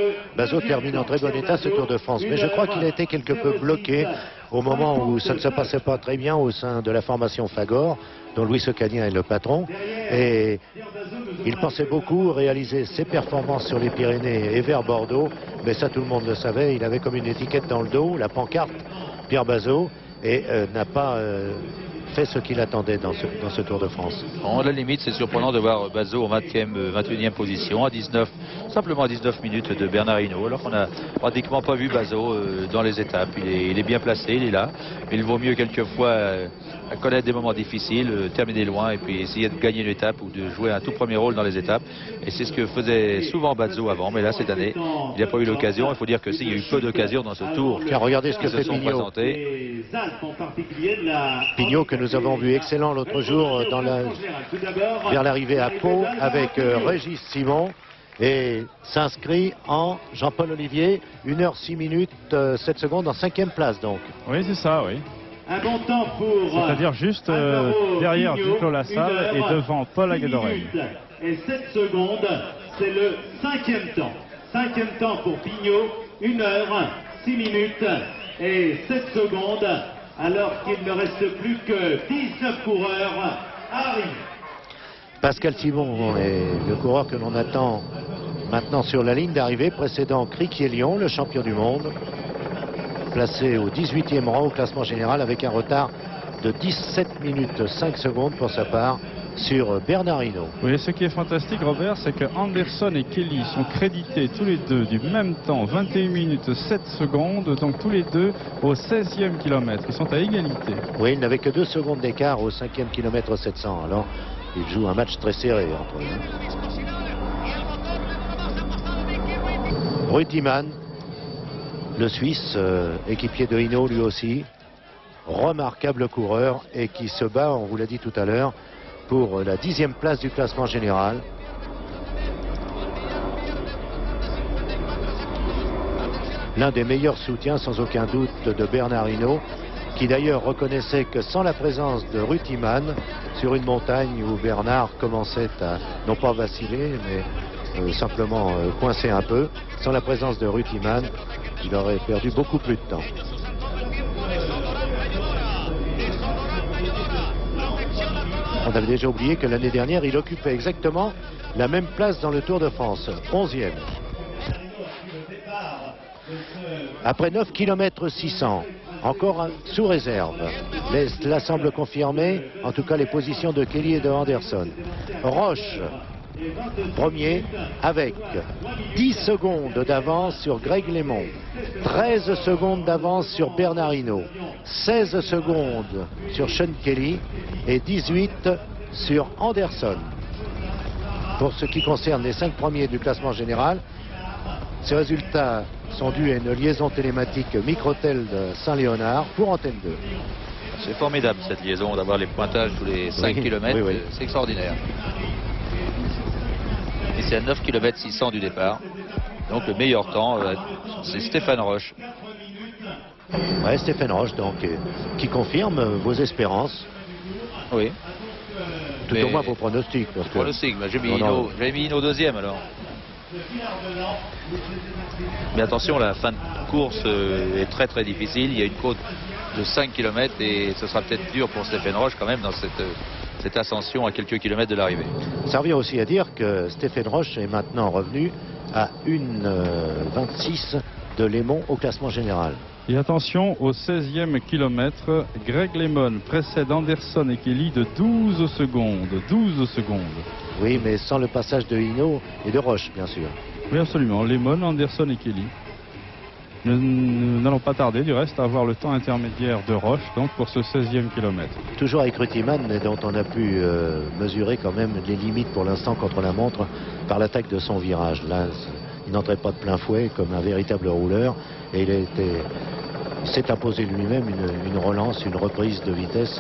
termine en très bon état ce Tour de France. Mais je crois qu'il a été quelque peu bloqué au moment où ça ne se passait pas très bien au sein de la formation Fagor, dont Louis Secagnin est le patron. Et il pensait beaucoup réaliser ses performances sur les Pyrénées et vers Bordeaux. Mais ça, tout le monde le savait. Il avait comme une étiquette dans le dos, la pancarte Pierre Bazot, et n'a pas fait ce qu'il attendait dans ce Tour de France. À la limite, c'est surprenant de voir Bazot en 21e position, simplement à 19 minutes de Bernard Hinault, alors qu'on n'a pratiquement pas vu Bazot dans les étapes. Il est bien placé, il est là. Mais il vaut mieux quelquefois connaître des moments difficiles, terminer loin et puis essayer de gagner une étape ou de jouer un tout premier rôle dans les étapes. Et c'est ce que faisait souvent Bazot avant, mais là cette année, il n'a pas eu l'occasion. Il faut dire que s'il y a eu peu d'occasions dans ce Tour. Tiens, regardez ce que fait Pignot. Pignot que nous avons vu excellent l'autre jour vers l'arrivée à Pau avec Régis Simon et s'inscrit en Jean-Paul Olivier, 1h06 minutes 7 secondes en 5e place donc. Oui, c'est ça, oui. Un bon temps pour... C'est-à-dire juste derrière Duclos Lassalle et devant Paul Aguedoreille. Et 7 secondes, c'est le 5e temps. 5e temps pour Pignot, 1h06 minutes et 7 secondes, alors qu'il ne reste plus que 19 coureurs arrivent. Pascal Simon est le coureur que l'on attend maintenant sur la ligne d'arrivée, précédant Criquier-Lyon, le champion du monde, placé au 18e rang au classement général avec un retard de 17 minutes 5 secondes pour sa part sur Bernard Hinault. Oui, ce qui est fantastique, Robert, c'est que Anderson et Kelly sont crédités tous les deux du même temps, 21 minutes 7 secondes, donc tous les deux au 16e kilomètre. Ils sont à égalité. Oui, il n'avait que 2 secondes d'écart au 5e kilomètre 700. Alors, il joue un match très serré entre eux. Rutiman, le Suisse, équipier de Hinault lui aussi, remarquable coureur et qui se bat, on vous l'a dit tout à l'heure, pour la 10e place du classement général. L'un des meilleurs soutiens sans aucun doute de Bernard Hinault, qui d'ailleurs reconnaissait que sans la présence de Rutiman sur une montagne où Bernard commençait à non pas vaciller mais simplement coincer un peu, sans la présence de Rutiman, il aurait perdu beaucoup plus de temps. On avait déjà oublié que l'année dernière, il occupait exactement la même place dans le Tour de France, 11e. Après 9 km 600, encore sous réserve. Cela semble confirmer, en tout cas, les positions de Kelly et de Anderson. Roche, premier, avec 10 secondes d'avance sur Greg LeMond, 13 secondes d'avance sur Bernard Hinault, 16 secondes sur Sean Kelly et 18 sur Anderson. Pour ce qui concerne les 5 premiers du classement général, ces résultats sont dus à une liaison télématique Microtel de Saint-Léonard pour Antenne 2. C'est formidable cette liaison, d'avoir les pointages tous les 5 km, oui. C'est extraordinaire. Et c'est à 9 km 600 du départ. Donc le meilleur temps, c'est Stéphane Roche. Ouais, Stéphane Roche, donc, qui confirme vos espérances. Oui. Tout au moins vos pronostics. Parce que... Pronostics, j'ai mis Hinault deuxième alors. Mais attention, la fin de course est très très difficile. Il y a une côte de 5 km et ce sera peut-être dur pour Stéphane Roche quand même dans cette ascension à quelques kilomètres de l'arrivée. Ça revient aussi à dire que Stéphane Roche est maintenant revenu à 1,26 de LeMond au classement général. Et attention, au 16e kilomètre, Greg LeMond précède Anderson et Kelly de 12 secondes. 12 secondes. Oui, mais sans le passage de Hinault et de Roche, bien sûr. Oui, absolument. LeMond, Anderson et Kelly. Nous n'allons pas tarder, du reste, à avoir le temps intermédiaire de Roche, donc pour ce 16e kilomètre. Toujours avec Rutiman, dont on a pu mesurer quand même les limites pour l'instant contre la montre par l'attaque de son virage. Là, il n'entrait pas de plein fouet comme un véritable rouleur et il s'est imposé lui-même une relance, une reprise de vitesse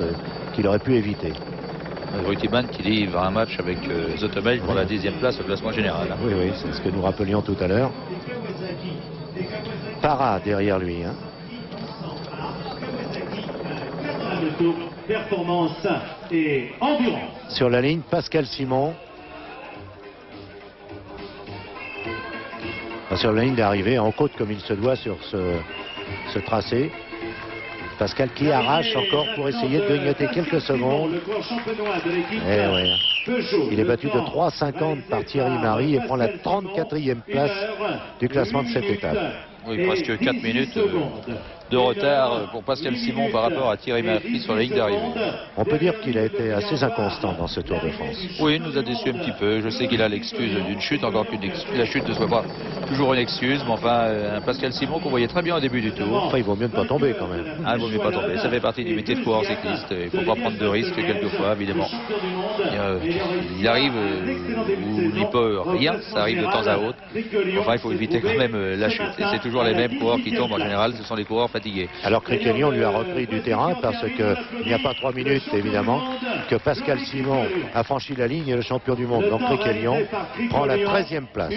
qu'il aurait pu éviter. Rutiman qui livre un match avec Zotomel pour la 10e place au classement général. Oui, oui, c'est ce que nous rappelions tout à l'heure. Para derrière lui. Hein. Performance et endurance. Sur la ligne, Pascal Simon. Sur la ligne d'arrivée, en côte comme il se doit sur ce tracé. Pascal qui arrache encore pour essayer de grignoter quelques secondes. Ouais. Il est battu de 3,50 par Thierry Marie et prend la 34e place du classement de cette étape. Oui, presque 4 minutes de retard pour Pascal Simon par rapport à Thierry Marie sur la ligne d'arrivée. On peut dire qu'il a été assez inconstant dans ce Tour de France. Oui, il nous a déçus un petit peu. Je sais qu'il a l'excuse d'une chute, encore que la chute ne soit pas toujours une excuse, mais enfin, un Pascal Simon qu'on voyait très bien au début du tour. Enfin, il vaut mieux ne pas tomber quand même. Ah, il vaut mieux pas tomber. Ça fait partie du métier de coureur cycliste. Il ne faut pas prendre de risques quelquefois, évidemment. Il arrive où il n'y peut rien, ça arrive de temps à autre. Enfin, il faut éviter quand même la chute. Et c'est toujours les mêmes coureurs qui tombent en général, ce sont les coureurs fatigués. Alors Criquelion lui a repris du terrain parce qu'il n'y a pas 3 minutes, évidemment, que Pascal Simon a franchi la ligne et le champion du monde. Donc Criquelion prend la 13e place.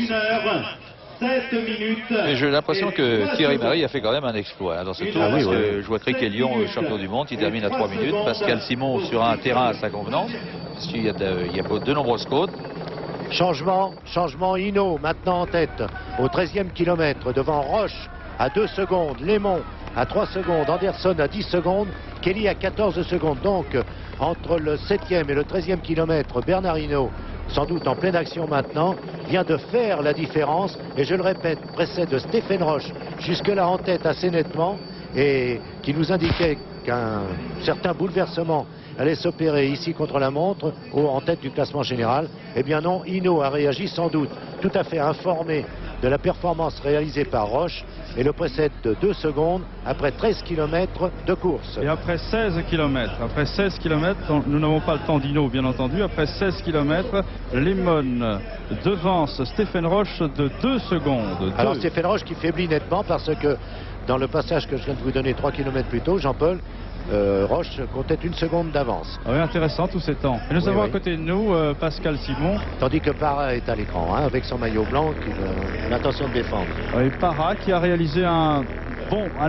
7 minutes. Et j'ai l'impression que Thierry Marie a fait quand même un exploit dans ce tour. Ah oui, parce que je vois Criquelion, champion du monde, qui termine à 3 minutes. Pascal Simon sur un terrain à sa convenance, puisqu'il y a de nombreuses côtes. Changement Hinault maintenant en tête au 13e kilomètre devant Roche à 2 secondes, Lémon à 3 secondes, Anderson à 10 secondes, Kelly à 14 secondes. Donc entre le 7e et le 13e kilomètre, Bernard Hinault, sans doute en pleine action maintenant, vient de faire la différence et je le répète, précède Stéphane Roche jusque-là en tête assez nettement et qui nous indiquait qu'un certain bouleversement allait s'opérer ici contre la montre en tête du classement général. Eh bien non, Hinault a réagi sans doute tout à fait informé de la performance réalisée par Roche et le précède de 2 secondes après 13 km de course. Et après 16 km, nous n'avons pas le temps d'Hinault bien entendu, après 16 km, Lemon devance Stéphane Roche de 2 secondes. Alors Stéphane Roche qui faiblit nettement parce que dans le passage que je viens de vous donner 3 km plus tôt, Jean-Paul, Roche comptait 1 seconde d'avance. Oui, intéressant tous ces temps. Et nous avons à côté de nous Pascal Simon. Tandis que Parra est à l'écran, avec son maillot blanc qu'il a l'intention de défendre. Oui, Parra qui a réalisé un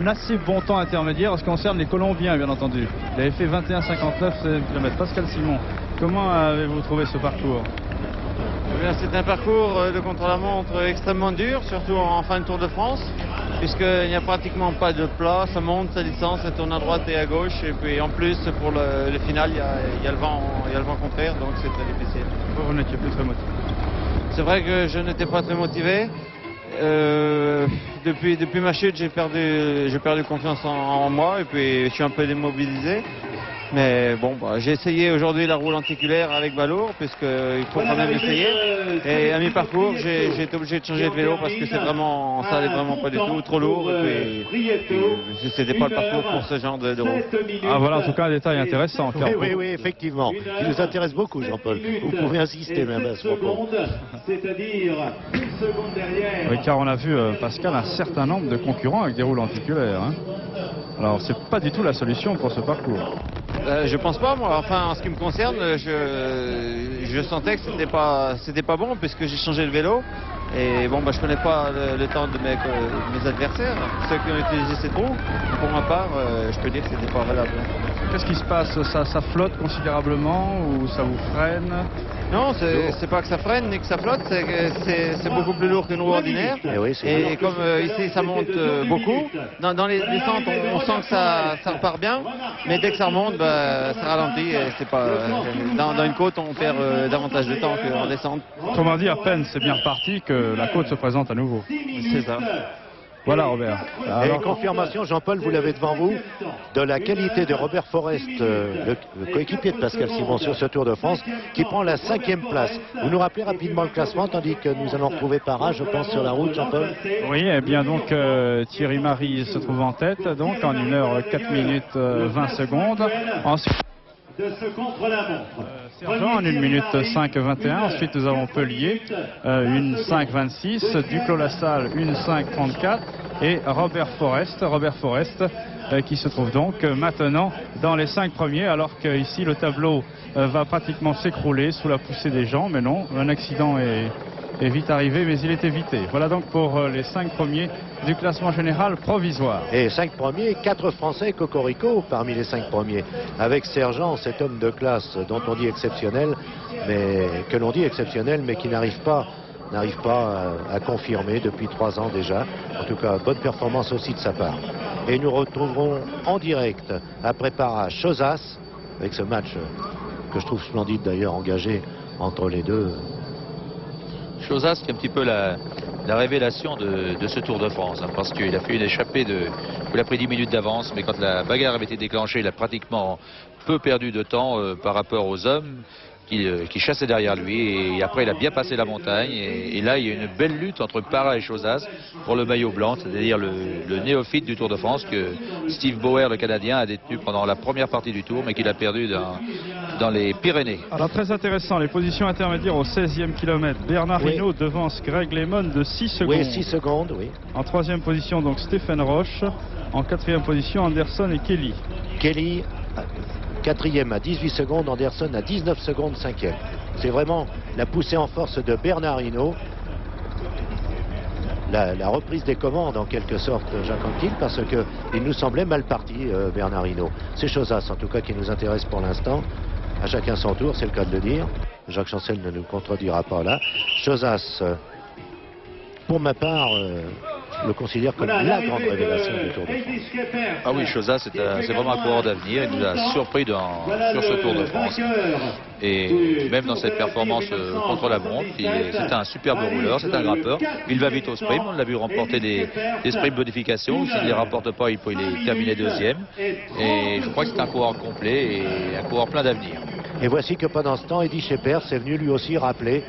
assez bon temps intermédiaire en ce qui concerne les Colombiens, bien entendu. Il avait fait 21,59 km. Pascal Simon, comment avez-vous trouvé ce parcours? C'est un parcours de contre-la-montre extrêmement dur, surtout en fin de Tour de France, puisqu'il n'y a pratiquement pas de plat, ça monte, ça descend, ça tourne à droite et à gauche, et puis en plus pour le final il y a le vent contraire, donc c'est très difficile. Vous n'étiez plus très motivé? C'est vrai que je n'étais pas très motivé. Depuis ma chute, j'ai perdu confiance en moi, et puis je suis un peu démobilisé. Mais bon, j'ai essayé aujourd'hui la roue lenticulaire avec Balourd, puisqu'il faut quand même essayer. Et à mi-parcours, j'ai été obligé de changer de vélo parce que ça allait vraiment pas du tout, trop lourd. Et puis c'était pas le parcours pour ce genre de roue. Ah voilà, en tout cas un détail intéressant. Oui, effectivement, qui nous intéresse beaucoup, Jean-Paul. Vous pouvez insister même à ce propos. C'est-à-dire 1 seconde derrière. Oui, car on a vu, Pascal, un certain nombre de concurrents avec des roues lenticulaires. Alors, c'est pas du tout la solution pour ce parcours. Je pense pas, moi. Enfin, en ce qui me concerne, je sentais que c'était pas bon puisque j'ai changé le vélo. Et bon, je connais pas le temps de mes adversaires, ceux qui ont utilisé cette roue. Pour ma part, je peux dire que c'était pas valable. Qu'est-ce qui se passe? Ça flotte considérablement ou ça vous freine? Non, c'est pas que ça freine ni que ça flotte, c'est beaucoup plus lourd qu'une roue ordinaire. Et comme ici ça monte beaucoup, dans les descentes on sent que ça repart bien, mais dès que ça remonte, ça ralentit. Et c'est pas dans une côte on perd davantage de temps qu'en descente. Autrement dit, à peine c'est bien reparti que la côte se présente à nouveau. C'est ça. Voilà, Robert. Alors, confirmation, Jean-Paul, vous l'avez devant vous, de la qualité de Robert Forest, le coéquipier de Pascal Simon sur ce Tour de France, qui prend la 5e place. Vous nous rappelez rapidement le classement, tandis que nous allons retrouver Parra, je pense, sur la route, Jean-Paul. Oui, eh bien donc Thierry Marie se trouve en tête, donc en 1 heure 4 minutes 20 secondes. Ensuite, De ce contre-la-montre. Sergent en 1 minute 5,21. Ensuite, nous avons Pellier, 1,5,26. Duclos-Lassalle, 1,5,34. Et Robert Forest, qui se trouve donc maintenant dans les 5 premiers, alors qu'ici le tableau va pratiquement s'écrouler sous la poussée des gens. Mais non, un accident est vite arrivé, mais il est évité. Voilà donc pour les 5 premiers du classement général provisoire. Et 5 premiers, 4 Français cocorico parmi les 5 premiers. Avec Sergent, cet homme de classe dont on dit exceptionnel, mais qui n'arrive pas à confirmer depuis 3 ans déjà. En tout cas, bonne performance aussi de sa part. Et nous retrouverons en direct, après Parra, Chozas, avec ce match que je trouve splendide d'ailleurs, engagé entre les deux. Chozas qui est un petit peu la révélation de ce Tour de France, hein, parce qu'il a fait une échappée où il a pris 10 minutes d'avance, mais quand la bagarre avait été déclenchée, il a pratiquement peu perdu de temps par rapport aux hommes qui chassaient derrière lui, et après il a bien passé la montagne, et là il y a une belle lutte entre Parra et Chozas pour le maillot blanc, c'est-à-dire le néophyte du Tour de France que Steve Bauer, le Canadien, a détenu pendant la première partie du Tour, mais qu'il a perdu dans les Pyrénées. Alors très intéressant, les positions intermédiaires au 16e kilomètre. Bernard Hinault devance Greg LeMond de 6 secondes. Oui, 6 secondes, oui. En 3e position, donc Stéphane Roche. En 4e position, Anderson et Kelly. Kelly, 4e à 18 secondes, Anderson à 19 secondes, 5e. C'est vraiment la poussée en force de Bernard Hinault. La reprise des commandes en quelque sorte, Jacques Anquetil, parce qu'il nous semblait mal parti, Bernard Hinault. C'est Chozas en tout cas qui nous intéresse pour l'instant. À chacun son tour, c'est le cas de le dire. Jacques Chancel ne nous contredira pas là. Chozas, pour ma part, je le considère comme la grande révélation du Tour de France. Ah oui, Chozas, c'est vraiment un coureur d'avenir. Il nous a surpris sur ce Tour de France. Et même dans cette performance contre la montre, c'est un superbe rouleur, c'est un grimpeur. Il va vite au sprint, on l'a vu remporter des sprints modifications. S'il ne les rapporte pas, il est terminé 2e. Et je crois que c'est un coureur complet et un coureur plein d'avenir. Et voici que pendant ce temps, Eddy Scheepers est venu lui aussi rappeler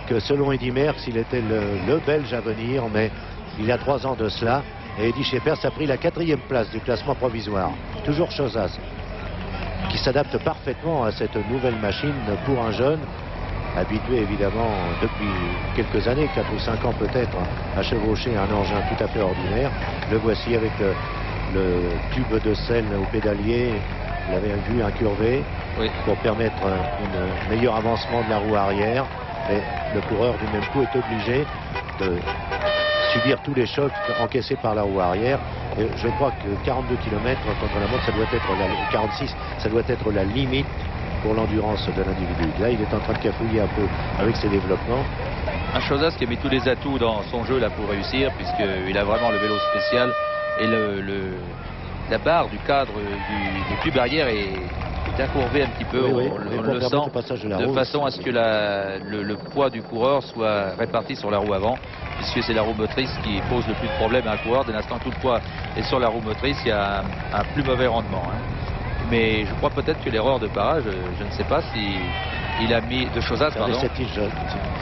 que selon Eddy Merckx, il était le Belge à venir, mais il y a 3 ans de cela. Et Eddy Scheepers a pris la 4e place du classement provisoire. Toujours Chozas, qui s'adapte parfaitement à cette nouvelle machine pour un jeune, habitué évidemment depuis quelques années, 4 ou 5 ans peut-être, à chevaucher un engin tout à fait ordinaire. Le voici avec le tube de selle au pédalier, vous l'avez vu, incurvé, oui, pour permettre un meilleur avancement de la roue arrière. Mais le coureur du même coup est obligé de subir tous les chocs encaissés par la roue arrière. Et je crois que 42 km contre la montre, ça doit être 46, ça doit être la limite pour l'endurance de l'individu. Là, il est en train de cafouiller un peu avec ses développements. Un Chozas qui a mis tous les atouts dans son jeu là pour réussir, puisqu'il a vraiment le vélo spécial et la barre du cadre du tube arrière est incurvé un petit peu, oui, on le sent, de façon à ce que le poids du coureur soit réparti sur la roue avant, puisque c'est la roue motrice qui pose le plus de problèmes à un coureur. Dès l'instant tout le poids est sur la roue motrice, il y a un plus mauvais rendement. Hein. Mais je crois peut-être que l'erreur de Parra, je ne sais pas si il a mis de Chozas, pardon,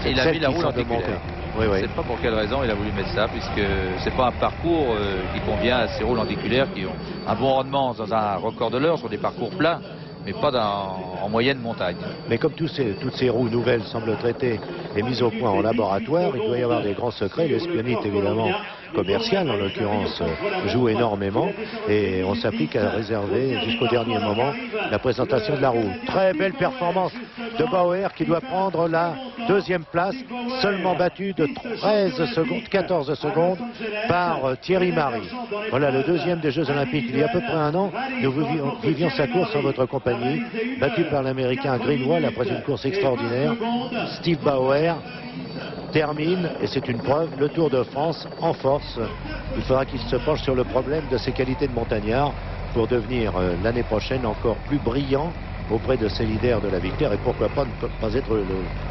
il a mis la roue lenticulaire. Oui, oui. Je ne sais pas pour quelle raison il a voulu mettre ça, puisque c'est pas un parcours qui convient à ces roues lenticulaires qui ont un bon rendement dans un record de l'heure sur des parcours plats, mais pas en moyenne montagne. Mais comme toutes ces roues nouvelles semblent traitées et mises au point en laboratoire, il doit y avoir des grands secrets. L'espionnite, évidemment, commercial, en l'occurrence, joue énormément. Et on s'applique à réserver jusqu'au dernier moment la présentation de la roue. Très belle performance de Bauer qui doit prendre la 2e place, seulement battue de 14 secondes par Thierry Marry. Voilà le 2e des Jeux Olympiques. Il y a à peu près un an, nous vivions sa course en votre compagnie, battu par l'Américain Greenwald après une course extraordinaire. Steve Bauer termine, et c'est une preuve, le Tour de France en force. Il faudra qu'il se penche sur le problème de ses qualités de montagnard pour devenir l'année prochaine encore plus brillant auprès de ses leaders de la victoire, et pourquoi pas ne pas être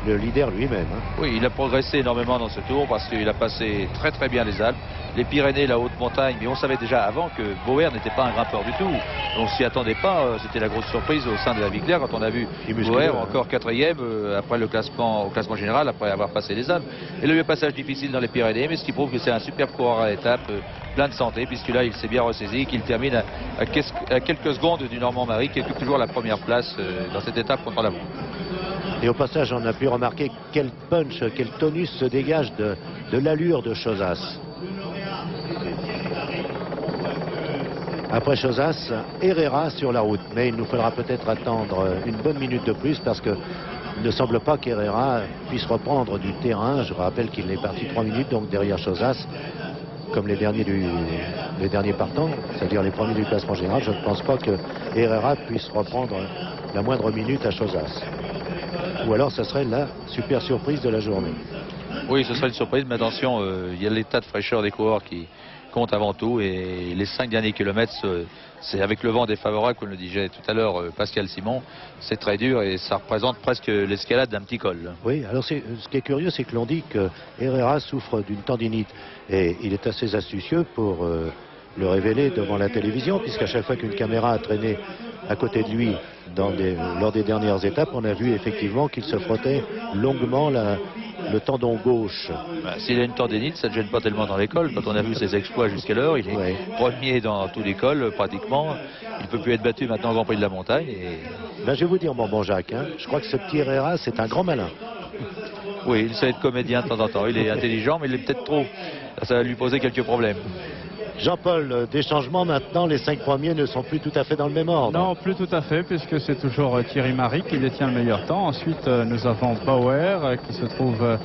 le leader lui-même. Hein. Oui, il a progressé énormément dans ce tour parce qu'il a passé très très bien les Alpes, les Pyrénées, la haute montagne, mais on savait déjà avant que Bauer n'était pas un grimpeur du tout. On s'y attendait pas, c'était la grosse surprise au sein de la victoire quand on a vu Bauer encore 4e après au classement général, après avoir passé les Alpes. Et là, il y a eu un passage difficile dans les Pyrénées, mais ce qui prouve que c'est un superbe coureur à l'étape, plein de santé, puisque là il s'est bien ressaisi, qu'il termine à quelques secondes du Normand Marry, qui occupe toujours la première place dans cette étape contre la montre. Et au passage, on a pu remarquer quel punch, quel tonus se dégage de l'allure de Chozas. Après Chozas, Herrera sur la route. Mais il nous faudra peut-être attendre une bonne minute de plus parce que il ne semble pas qu'Herrera puisse reprendre du terrain. Je rappelle qu'il est parti 3 minutes donc derrière Chozas, comme les derniers partants, c'est-à-dire les premiers du classement général. Je ne pense pas que Herrera puisse reprendre la moindre minute à Chozas. Ou alors ce serait la super surprise de la journée. Oui, ce serait une surprise, mais attention, il y a l'état de fraîcheur des coureurs qui compte avant tout. Et les 5 derniers kilomètres, c'est avec le vent défavorable, comme le disait tout à l'heure Pascal Simon, c'est très dur et ça représente presque l'escalade d'un petit col. Oui, alors ce qui est curieux, c'est que l'on dit que Herrera souffre d'une tendinite et il est assez astucieux pour le révéler devant la télévision, puisqu'à chaque fois qu'une caméra a traîné à côté de lui lors des dernières étapes, on a vu effectivement qu'il se frottait longuement le tendon gauche. S'il a une tendinite, ça ne gêne pas tellement dans l'école. Quand on a vu ses exploits jusqu'alors, il est premier dans tout l'école pratiquement. Il ne peut plus être battu maintenant au Grand Prix de la Montagne. Ben, je vais vous dire, mon bon Jacques, hein, je crois que ce petit Herrera, c'est un grand malin. Oui, il sait être comédien de temps en temps. Il est intelligent, mais il est peut-être trop. Ça va lui poser quelques problèmes. Jean-Paul, des changements maintenant, les 5 premiers ne sont plus tout à fait dans le même ordre. Non, plus tout à fait, puisque c'est toujours Thierry Marie qui détient le meilleur temps. Ensuite, nous avons Bauer qui se trouve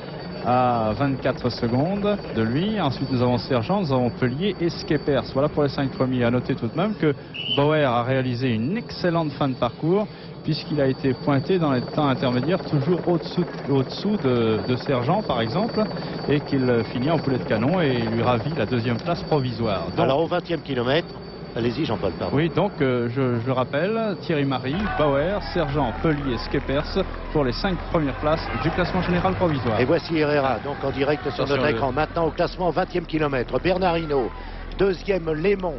à 24 secondes de lui. Ensuite, nous avons Sergent, nous avons Pellier et Skepers. Voilà pour les 5 premiers. À noter tout de même que Bauer a réalisé une excellente fin de parcours, puisqu'il a été pointé dans les temps intermédiaires toujours au-dessous de Sergent par exemple, et qu'il finit en poulet de canon et lui ravit la 2e place provisoire. Donc, alors au 20e kilomètre, allez-y Jean-Paul, pardon. Oui, donc je rappelle, Thierry Marie, Bauer, Sergent, Pellier, Skepers pour les 5 premières places du classement général provisoire. Et voici Herrera, donc en direct sur notre écran. Maintenant au classement 20e kilomètre, Bernard Hinault, 2e Lémon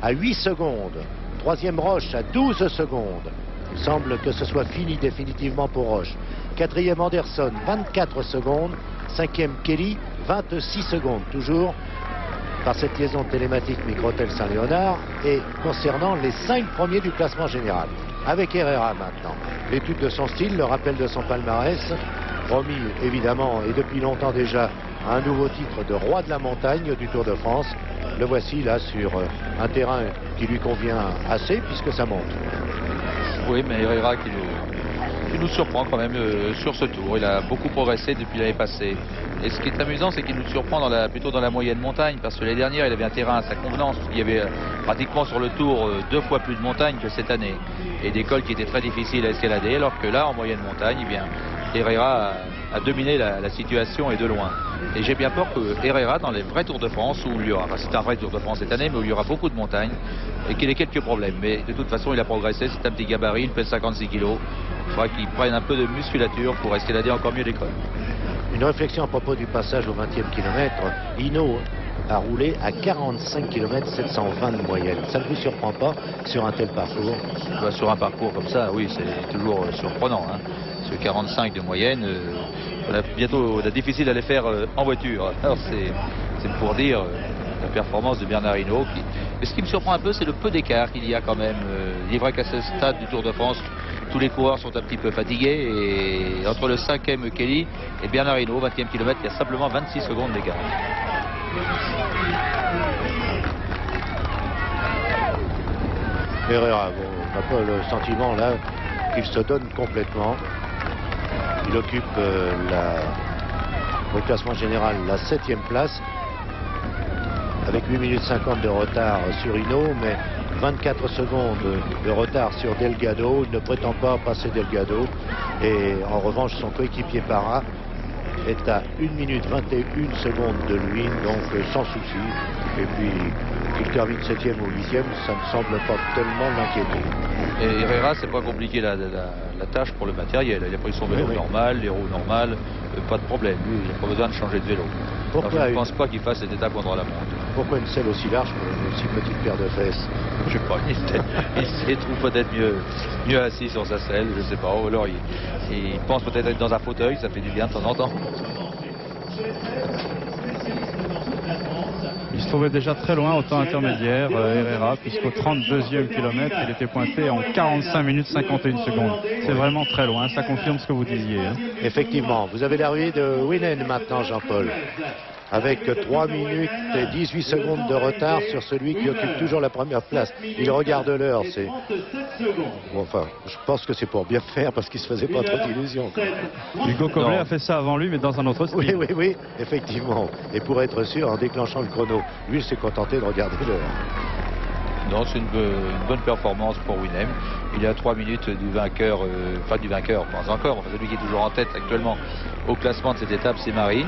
à 8 secondes, 3e Roche à 12 secondes. Il semble que ce soit fini définitivement pour Roche. 4e Anderson, 24 secondes. 5e Kelly, 26 secondes. Toujours par cette liaison télématique Microtel Saint-Léonard. Et concernant les 5 premiers du classement général. Avec Herrera maintenant. L'étude de son style, le rappel de son palmarès. Promis évidemment et depuis longtemps déjà à un nouveau titre de roi de la montagne du Tour de France. Le voici là sur un terrain qui lui convient assez puisque ça monte. Oui, mais Herrera qui nous surprend quand même sur ce tour. Il a beaucoup progressé depuis l'année passée. Et ce qui est amusant, c'est qu'il nous surprend plutôt dans la moyenne montagne, parce que l'année dernière, il avait un terrain à sa convenance. Il y avait pratiquement sur le tour 2 fois plus de montagne que cette année. Et des cols qui étaient très difficiles à escalader, alors que là, en moyenne montagne, eh bien, Herrera a dominé la situation et de loin. Et j'ai bien peur que Herrera, dans les vrais Tours de France, où il y aura, c'est un vrai Tour de France cette année, mais où il y aura beaucoup de montagnes, et qu'il ait quelques problèmes. Mais de toute façon, il a progressé, c'est un petit gabarit, il pèse 56 kilos. Il faudra qu'il prenne un peu de musculature pour escalader encore mieux l'école. Une réflexion à propos du passage au 20e kilomètre. Hinault a roulé à 45 km 720 de moyenne. Ça ne vous surprend pas sur un tel parcours? Sur un parcours comme ça, oui, c'est toujours surprenant. Hein. Sur 45 de moyenne, on a difficile à les faire en voiture. Alors c'est pour dire la performance de Bernard Hinault. Mais ce qui me surprend un peu, c'est le peu d'écart qu'il y a quand même. Il est vrai qu'à ce stade du Tour de France, tous les coureurs sont un petit peu fatigués. Et entre le 5e Kelly et Bernard Hinault, 20e kilomètre, il y a simplement 26 secondes d'écart. Herrera, bon, on n'a pas le sentiment là qu'il se donne complètement. Il occupe au classement général la 7e place avec 8 minutes 50 de retard sur Hinault, mais 24 secondes de retard sur Delgado. Il ne prétend pas passer Delgado. Et en revanche, son coéquipier Parra est à 1 minute 21 secondes de lui, donc sans souci. Et puis, qu'il termine 7e ou 8e, ça ne semble pas tellement l'inquiéter. Et Herrera, c'est pas compliqué la tâche pour le matériel. Il a pris son vélo normal, les roues normales, pas de problème. Lui, il n'a pas besoin de changer de vélo. Alors, je ne pense pas qu'il fasse cette étape contre la montre. Pourquoi une selle aussi large pour une aussi petite paire de fesses? Je sais pas, il se trouve peut-être mieux assis sur sa selle, je sais pas. Ou alors il pense peut-être être dans un fauteuil, ça fait du bien de temps en temps. Il se trouvait déjà très loin au temps intermédiaire, Herrera, puisqu'au 32e kilomètre, il était pointé en 45 minutes 51 secondes. C'est vraiment très loin, ça confirme ce que vous disiez. Hein. Effectivement, vous avez l'arrivée de Winen maintenant, Jean-Paul, avec 3 minutes et 18 secondes de retard sur celui qui occupe toujours la première place. Il regarde l'heure, c'est... Bon, enfin, je pense que c'est pour bien faire, parce qu'il ne se faisait pas trop d'illusions. Hugo Coblet a fait ça avant lui, mais dans un autre style. Oui, effectivement. Et pour être sûr, en déclenchant le chrono, lui, il s'est contenté de regarder l'heure. Non, c'est une bonne performance pour Winem. Il est à 3 minutes du vainqueur, pas encore, enfin celui qui est toujours en tête actuellement au classement de cette étape, c'est Marie.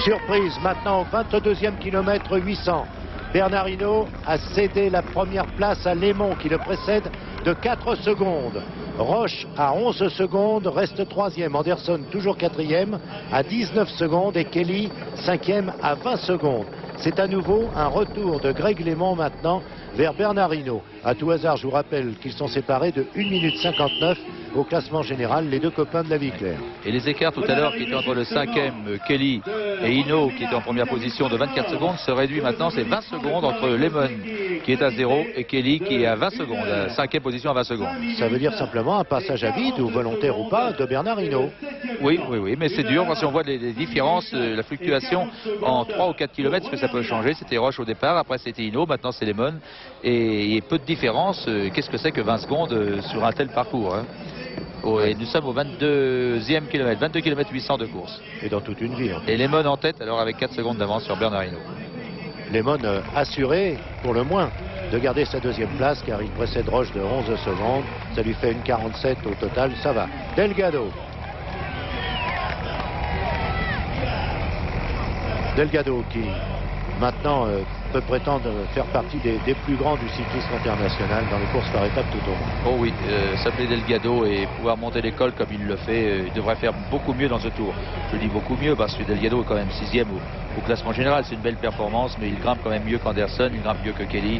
Surprise maintenant au 22e kilomètre 800. Bernard Hinault a cédé la première place à Lémon qui le précède de 4 secondes. Roche à 11 secondes reste 3e. Anderson toujours 4e à 19 secondes et Kelly 5e à 20 secondes. C'est à nouveau un retour de Greg Lémon maintenant vers Bernard Hinault. À tout hasard, je vous rappelle qu'ils sont séparés de 1 minute 59 au classement général, les deux copains de la vie claire. Et les écarts tout à l'heure qui étaient entre le 5e Kelly et Hinault qui était en première position de 24 secondes se réduit maintenant, c'est 20 secondes entre Lemon qui est à 0 et Kelly qui est à 20 secondes, à 5e position à 20 secondes. Ça veut dire simplement un passage à vide, ou volontaire ou pas, de Bernard Hinault. Oui, mais c'est dur parce qu'on voit les différences, la fluctuation en 3 ou 4 km, ce que ça peut changer. C'était Roche au départ, après c'était Hinault, maintenant c'est Lemon. Et il y a peu de différence. Qu'est-ce que c'est que 20 secondes sur un tel parcours, hein? Et nous sommes au 22e kilomètre, 22 km 800 de course. Et dans toute une vie. Et Lemon en tête, alors avec 4 secondes d'avance sur Bernard Hinault. Lemon assuré, pour le moins, de garder sa deuxième place, car il précède Roche de 11 secondes. Ça lui fait une 47 au total, ça va. Delgado. Delgado qui, maintenant, peut prétendre faire partie des plus grands du cyclisme international dans les courses par étapes tout au monde. Oh oui, s'appeler Delgado et pouvoir monter l'école comme il le fait, il devrait faire beaucoup mieux dans ce tour. Je dis beaucoup mieux parce que Delgado est quand même 6e au classement général. C'est une belle performance, mais il grimpe quand même mieux qu'Anderson, il grimpe mieux que Kelly.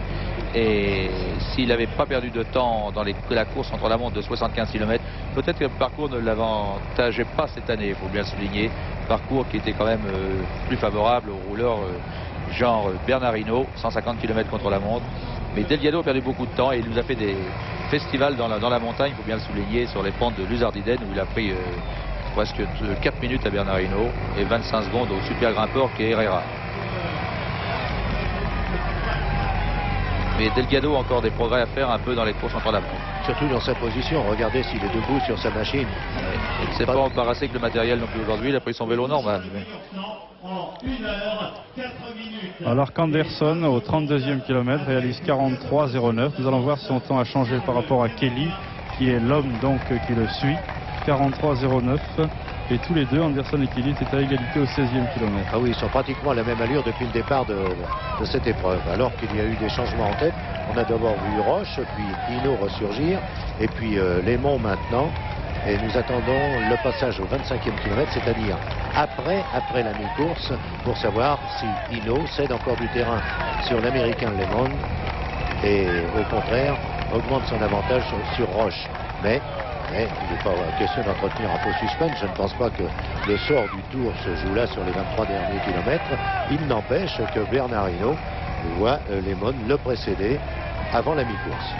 Et s'il n'avait pas perdu de temps dans la course entre la montre de 75 km, peut-être que le parcours ne l'avantageait pas cette année, il faut bien le souligner. Parcours qui était quand même plus favorable aux rouleurs genre Bernard Hinault, 150 km contre la montre. Mais Delgado a perdu beaucoup de temps et il nous a fait des festivals dans la montagne, il faut bien le souligner, sur les pentes de Luzardiden où il a pris presque 4 minutes à Bernard Hinault et 25 secondes au super grimpeur qui est Herrera. Mais Delgado a encore des progrès à faire un peu dans les courses entre la montre. Surtout dans sa position, regardez s'il est debout sur sa machine. Il ne s'est pas embarrassé avec le matériel non plus aujourd'hui, il a pris son vélo normal. Alors qu'Anderson, au 32e kilomètre, réalise 43,09. Nous allons voir si son temps a changé par rapport à Kelly, qui est l'homme donc qui le suit. 43,09. Et tous les deux, Anderson et Kelly, étaient à égalité au 16e kilomètre. Ah oui, ils sont pratiquement à la même allure depuis le départ de cette épreuve. Alors qu'il y a eu des changements en tête. On a d'abord vu Roche, puis Hinault ressurgir, et puis Lémon maintenant. Et nous attendons le passage au 25e kilomètre, c'est-à-dire après la mi-course, pour savoir si Hinault cède encore du terrain sur l'américain Lemon et au contraire augmente son avantage sur Roche. Mais il n'est pas question d'entretenir un faux suspense. Je ne pense pas que le sort du tour se joue là sur les 23 derniers kilomètres. Il n'empêche que Bernard Hinault voit Lemon le précéder avant la mi-course.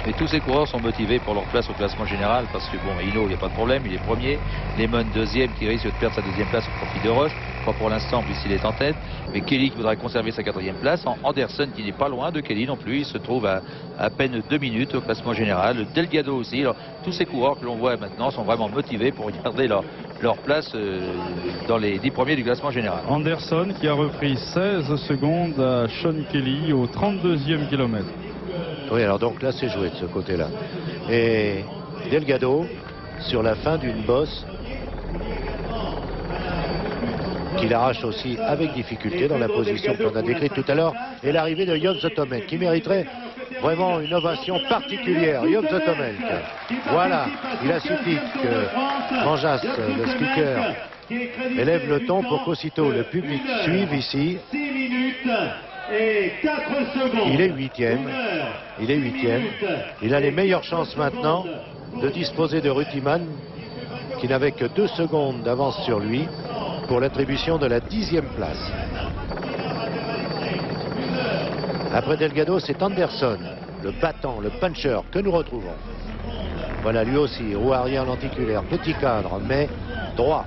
Mais tous ces coureurs sont motivés pour leur place au classement général parce que bon, Hinault, il n'y a pas de problème, il est premier. Lemon deuxième qui risque de perdre sa deuxième place au profit de Roche, pas pour l'instant puisqu'il est en tête. Mais Kelly qui voudrait conserver sa quatrième place. Anderson qui n'est pas loin de Kelly non plus, il se trouve à peine 2 minutes au classement général. Delgado aussi. Alors, tous ces coureurs que l'on voit maintenant sont vraiment motivés pour garder leur place dans les 10 premiers du classement général. Anderson qui a repris 16 secondes à Sean Kelly au 32e kilomètre. Oui, alors donc là c'est joué de ce côté-là. Et Delgado sur la fin d'une bosse qu'il arrache aussi avec difficulté dans la position qu'on a décrite tout à l'heure, et l'arrivée de Jon Zoetemelk qui mériterait vraiment une ovation particulière. Jon Zoetemelk, voilà, il a suffi que Manjas, le speaker, élève le ton pour qu'aussitôt le public suive ici. Et 4 secondes. Il est 8e. Il est 8e. Il a les meilleures chances maintenant de disposer de Rutiman, qui n'avait que 2 secondes d'avance sur lui pour l'attribution de la 10e place. Après Delgado, c'est Anderson, le battant, le puncher que nous retrouvons. Voilà, lui aussi, roue arrière lenticulaire, petit cadre, mais droit.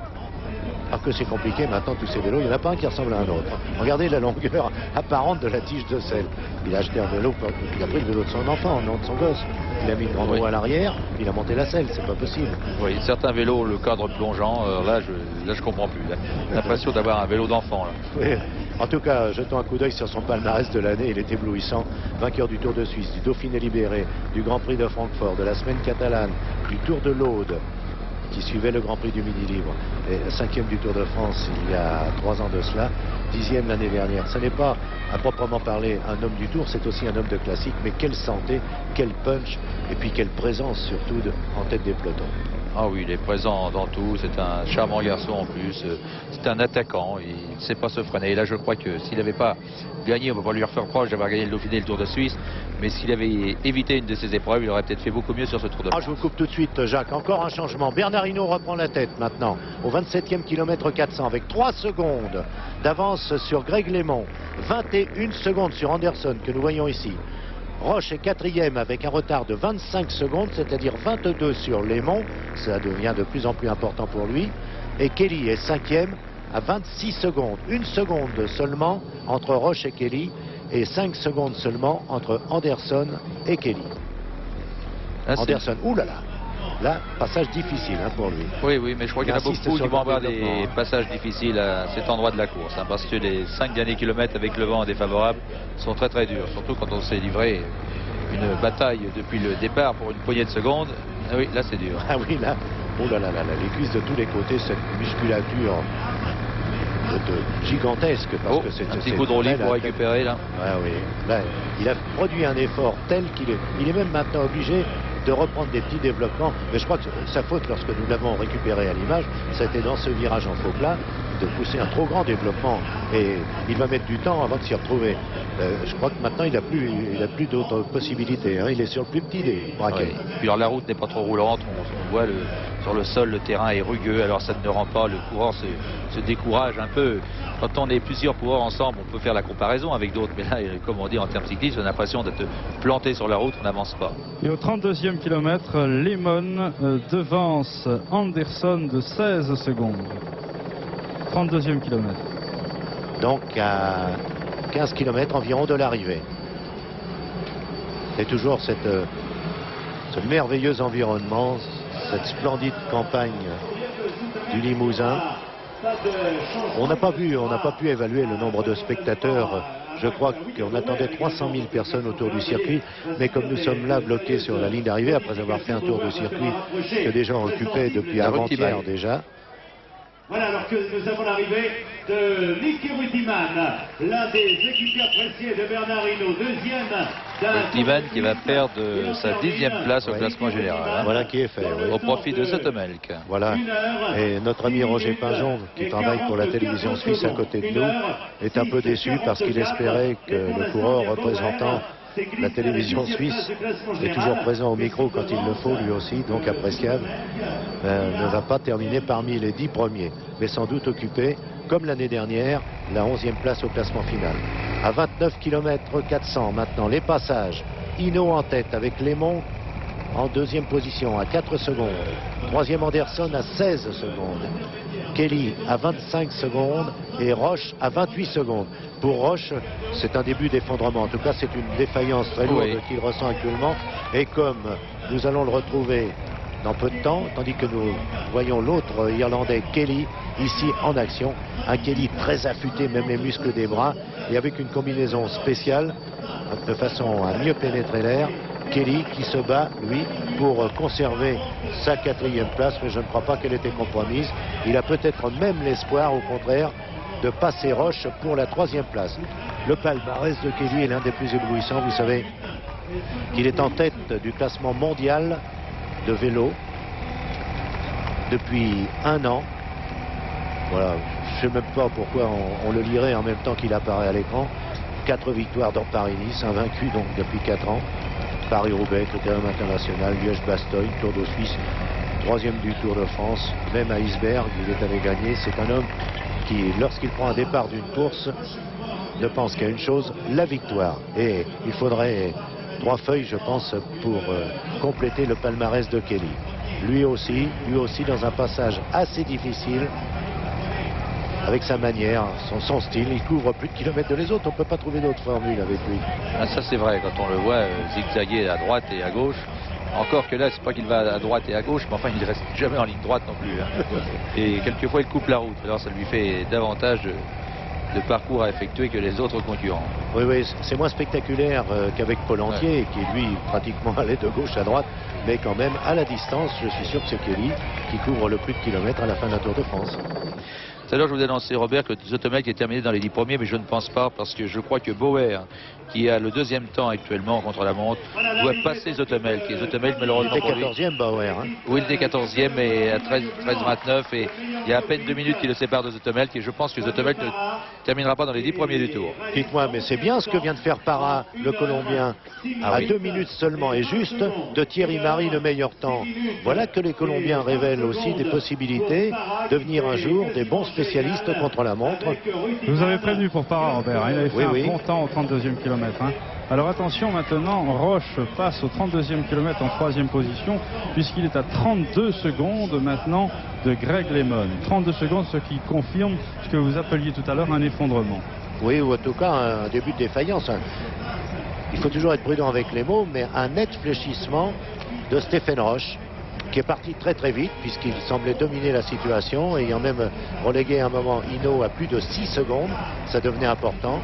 Alors que c'est compliqué maintenant, tous ces vélos, il n'y en a pas un qui ressemble à un autre. Regardez la longueur apparente de la tige de selle. Il a acheté un vélo, il a pris le vélo de son enfant, non de son gosse. Il a mis une grande roue à l'arrière, il a monté la selle, c'est pas possible. Oui, certains vélos, le cadre plongeant, là je comprends plus. L'impression d'avoir un vélo d'enfant. Oui. En tout cas, jetons un coup d'œil sur son palmarès de l'année, il est éblouissant. Vainqueur du Tour de Suisse, du Dauphiné libéré, du Grand Prix de Francfort, de la Semaine catalane, du Tour de l'Aude. qui suivait le Grand Prix du Midi Libre. Et 5e du Tour de France il y a 3 ans de cela, 10e l'année dernière. Ce n'est pas à proprement parler un homme du Tour, c'est aussi un homme de classique, mais quelle santé, quel punch et puis quelle présence surtout en tête des pelotons. Ah oui, il est présent dans tout, c'est un charmant garçon en plus, c'est un attaquant, il ne sait pas se freiner. Et là je crois que s'il n'avait pas gagné, on ne va pas lui refaire proche d'avoir gagné le Dauphiné et le Tour de Suisse, mais s'il avait évité une de ces épreuves, il aurait peut-être fait beaucoup mieux sur ce Tour de France. Je vous coupe tout de suite Jacques, encore un changement. Bernard Hinault reprend la tête maintenant, au 27e kilomètre 400, avec 3 secondes d'avance sur Greg LeMond, 21 secondes sur Anderson que nous voyons ici. Roche est 4e avec un retard de 25 secondes, c'est-à-dire 22 sur LeMond. Ça devient de plus en plus important pour lui. Et Kelly est 5e à 26 secondes. 1 seconde seulement entre Roche et Kelly et 5 secondes seulement entre Anderson et Kelly. Anderson, oulala. Là, passage difficile pour lui. Oui, mais je crois qu'il y en a beaucoup qui vont avoir des passages difficiles à cet endroit de la course. Parce que les 5 derniers kilomètres avec le vent défavorable sont très très durs. Surtout quand on s'est livré une bataille depuis le départ pour une poignée de secondes. Ah oui, là c'est dur. Ah oui, là, les cuisses de tous les côtés, cette musculature gigantesque. Parce que c'est un petit coup de roulis pour récupérer là. Ah oui, là, il a produit un effort tel qu'il est même maintenant obligé de reprendre des petits développements, mais je crois que sa faute lorsque nous l'avons récupéré à l'image, c'était dans ce virage en faux plat de pousser un trop grand développement et il va mettre du temps avant de s'y retrouver. Je crois que maintenant il n'a plus d'autres possibilités, il est sur le plus petit des braquets. Oui. Puis alors la route n'est pas trop roulante, on voit sur le sol le terrain est rugueux, alors ça ne rend pas, le coureur se décourage un peu. Quand on est plusieurs coureurs ensemble, on peut faire la comparaison avec d'autres, mais là, comme on dit en termes cyclistes, on a l'impression d'être planté sur la route, on n'avance pas. Et au 32e kilomètre, LeMond devance Anderson de 16 secondes. 32e kilomètre. Donc à 15 km environ de l'arrivée. Et toujours ce merveilleux environnement, cette splendide campagne du Limousin. On n'a pas pu évaluer le nombre de spectateurs. Je crois qu'on attendait 300 000 personnes autour du circuit, mais comme nous sommes là bloqués sur la ligne d'arrivée, après avoir fait un tour de circuit que des gens occupaient depuis avant-hier déjà. Voilà, alors que nous avons l'arrivée de Niki Rutiman, l'un des équipiers appréciés de Bernard Hinault, deuxième Rutiman qui va perdre sa 10e place au classement général. Voilà qui est fait. Oui. Au profit de Zoetemelk. Voilà. Et notre ami Roger Pinjon, qui travaille pour la télévision suisse à côté de nous, est un peu déçu parce qu'il espérait que le coureur représentant la télévision suisse est toujours présent au micro quand il le faut, lui aussi, donc appréciable, ne va pas terminer parmi les 10 premiers, mais sans doute occupé, comme l'année dernière, la 11e place au classement final. À 29 km 400 maintenant, les passages. Hinault en tête avec LeMond en 2e position à 4 secondes. 3e Anderson à 16 secondes. Kelly à 25 secondes et Roche à 28 secondes. Pour Roche, c'est un début d'effondrement. En tout cas, c'est une défaillance très lourde qu'il ressent actuellement. Et comme nous allons le retrouver dans peu de temps, tandis que nous voyons l'autre Irlandais, Kelly, ici en action. Un Kelly très affûté, même les muscles des bras, et avec une combinaison spéciale, de façon à mieux pénétrer l'air. Kelly qui se bat, lui, pour conserver sa 4e place, mais je ne crois pas qu'elle était compromise. Il a peut-être même l'espoir, au contraire, de passer Roche pour la 3e place. Le palmarès de Kelly est l'un des plus éblouissants. Vous savez qu'il est en tête du classement mondial de vélo depuis 1 an. Voilà, je ne sais même pas pourquoi on le lirait en même temps qu'il apparaît à l'écran. 4 victoires dans Paris-Nice, invaincu donc depuis 4 ans. Paris-Roubaix, Critérium international, Liège-Bastogne, Tour de Suisse, 3e du Tour de France, même à Iceberg, il est allé gagner. C'est un homme qui, lorsqu'il prend un départ d'une course, ne pense qu'à une chose, la victoire. Et il faudrait 3 feuilles, je pense, pour compléter le palmarès de Kelly. Lui aussi dans un passage assez difficile, avec sa manière, son style, il couvre plus de kilomètres de les autres. On ne peut pas trouver d'autres formules avec lui. Ah, ça c'est vrai, quand on le voit zigzaguer à droite et à gauche. Encore que là, c'est pas qu'il va à droite et à gauche, mais enfin, il ne reste jamais en ligne droite non plus. Et quelquefois, il coupe la route. Alors, ça lui fait davantage de parcours à effectuer que les autres concurrents. Oui, oui, c'est moins spectaculaire qu'avec Paul Entier, qui lui pratiquement allait de gauche à droite, mais quand même à la distance, je suis sûr que c'est Kelly qui couvre le plus de kilomètres à la fin d'un Tour de France. Tout à l'heure, je vous ai annoncé, Robert, que Zoetemelk est terminé dans les 10 premiers, mais je ne pense pas, parce que je crois que Bauer, qui a le deuxième temps actuellement contre la montre, doit passer Zoetemelk. Et Zoetemelk, malheureusement, Il était 14e, Bauer. Hein. Oui, il était 14e et à 13-29. Et il y a à peine 2 minutes qui le séparent de Zoetemelk. Et je pense que Zoetemelk ne terminera pas dans les 10 premiers du tour. Dites-moi, mais c'est bien ce que vient de faire Parra, le Colombien, à 2 minutes seulement, et juste de Thierry Marie le meilleur temps. Voilà que les Colombiens révèlent aussi des possibilités de devenir un jour des bons spécialistes contre la montre. Vous avez prévenu pour Parra, Robert. Il avait fait un bon temps au 32e kilomètre. Hein. Alors attention maintenant, Roche passe au 32e kilomètre en 3e position, puisqu'il est à 32 secondes maintenant de Greg LeMond. 32 secondes, ce qui confirme ce que vous appeliez tout à l'heure un effondrement. Oui, ou en tout cas un début de défaillance. Il faut toujours être prudent avec les mots, mais un net fléchissement de Stéphane Roche, qui est parti très très vite, puisqu'il semblait dominer la situation, ayant même relégué à un moment Hinault à plus de 6 secondes. Ça devenait important.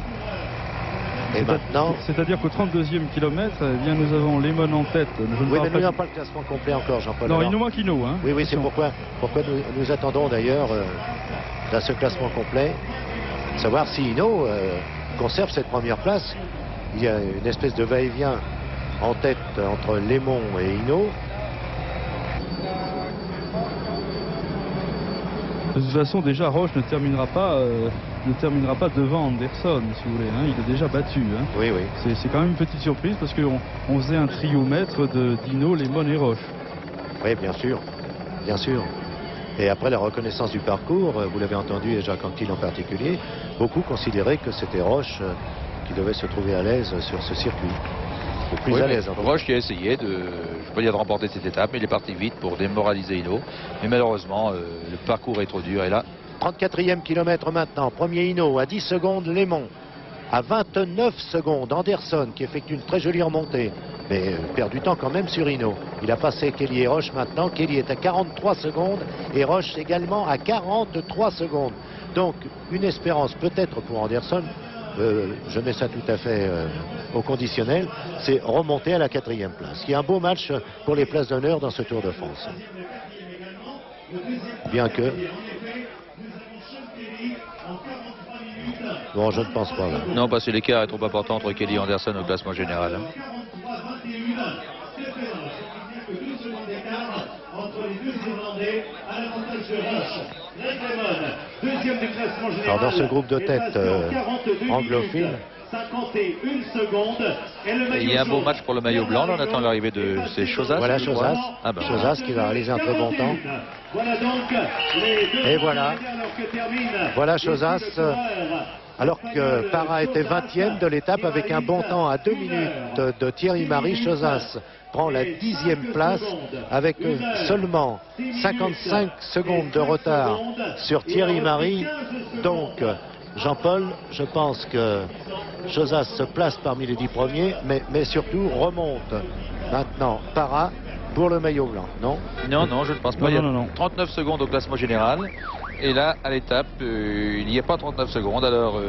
Et maintenant... C'est-à-dire qu'au 32e kilomètre, eh bien, nous avons Lemon en tête. Oui, mais nous n'avons pas le classement complet encore, Jean-Paul. Non, il nous manque Hinault. Hein. Oui, oui, c'est pourquoi nous attendons d'ailleurs dans ce classement complet, savoir si Hinault conserve cette première place. Il y a une espèce de va-et-vient en tête entre Lemon et Hinault. De toute façon, déjà, Roche ne terminera pas devant Anderson, si vous voulez. Hein. Il est déjà battu. Hein. Oui, oui. C'est quand même une petite surprise parce qu'on faisait un triomètre de Dino, Lemon et Roche. Oui, bien sûr. Bien sûr. Et après la reconnaissance du parcours, vous l'avez entendu, et Jacques Anquetil en particulier, beaucoup considéraient que c'était Roche qui devait se trouver à l'aise sur ce circuit. Ou plus à l'aise. Roche qui a essayé de, je ne veux pas dire de remporter cette étape, mais il est parti vite pour démoraliser Hinault. Mais malheureusement, le parcours est trop dur. Et là, 34e kilomètre maintenant. Premier Hinault à 10 secondes, Lemon. À 29 secondes, Anderson qui effectue une très jolie remontée. Mais perd du temps quand même sur Hinault. Il a passé Kelly et Roche maintenant. Kelly est à 43 secondes et Roche également à 43 secondes. Donc une espérance peut-être pour Anderson. Je mets ça tout à fait au conditionnel, c'est remonter à la 4e place. Il y a un beau match pour les places d'honneur dans ce Tour de France. Bien que... Bon, je ne pense pas. Là. Non, parce que l'écart est trop important entre Kelly et Anderson au classement général. Alors dans ce groupe de tête anglophile, 51 secondes. Et il y a un beau match pour le maillot blanc. Là, on attend l'arrivée de ces Chozas. Voilà Chozas. Ah ben, Chozas qui va réaliser un très bon temps. Voilà donc les deux. Et voilà. Voilà Chozas. Alors que Parra était 20e de l'étape avec un bon temps à 2 minutes de Thierry Marie, Chozas prend la 10e place avec seulement 55 secondes de retard sur Thierry Marie. Donc Jean-Paul, je pense que Chozas se place parmi les 10 premiers, mais surtout remonte maintenant Parra pour le maillot blanc, non? Non, je ne pense pas. Il y a 39 secondes au classement général. Et là, à l'étape, il n'y a pas 39 secondes. Alors,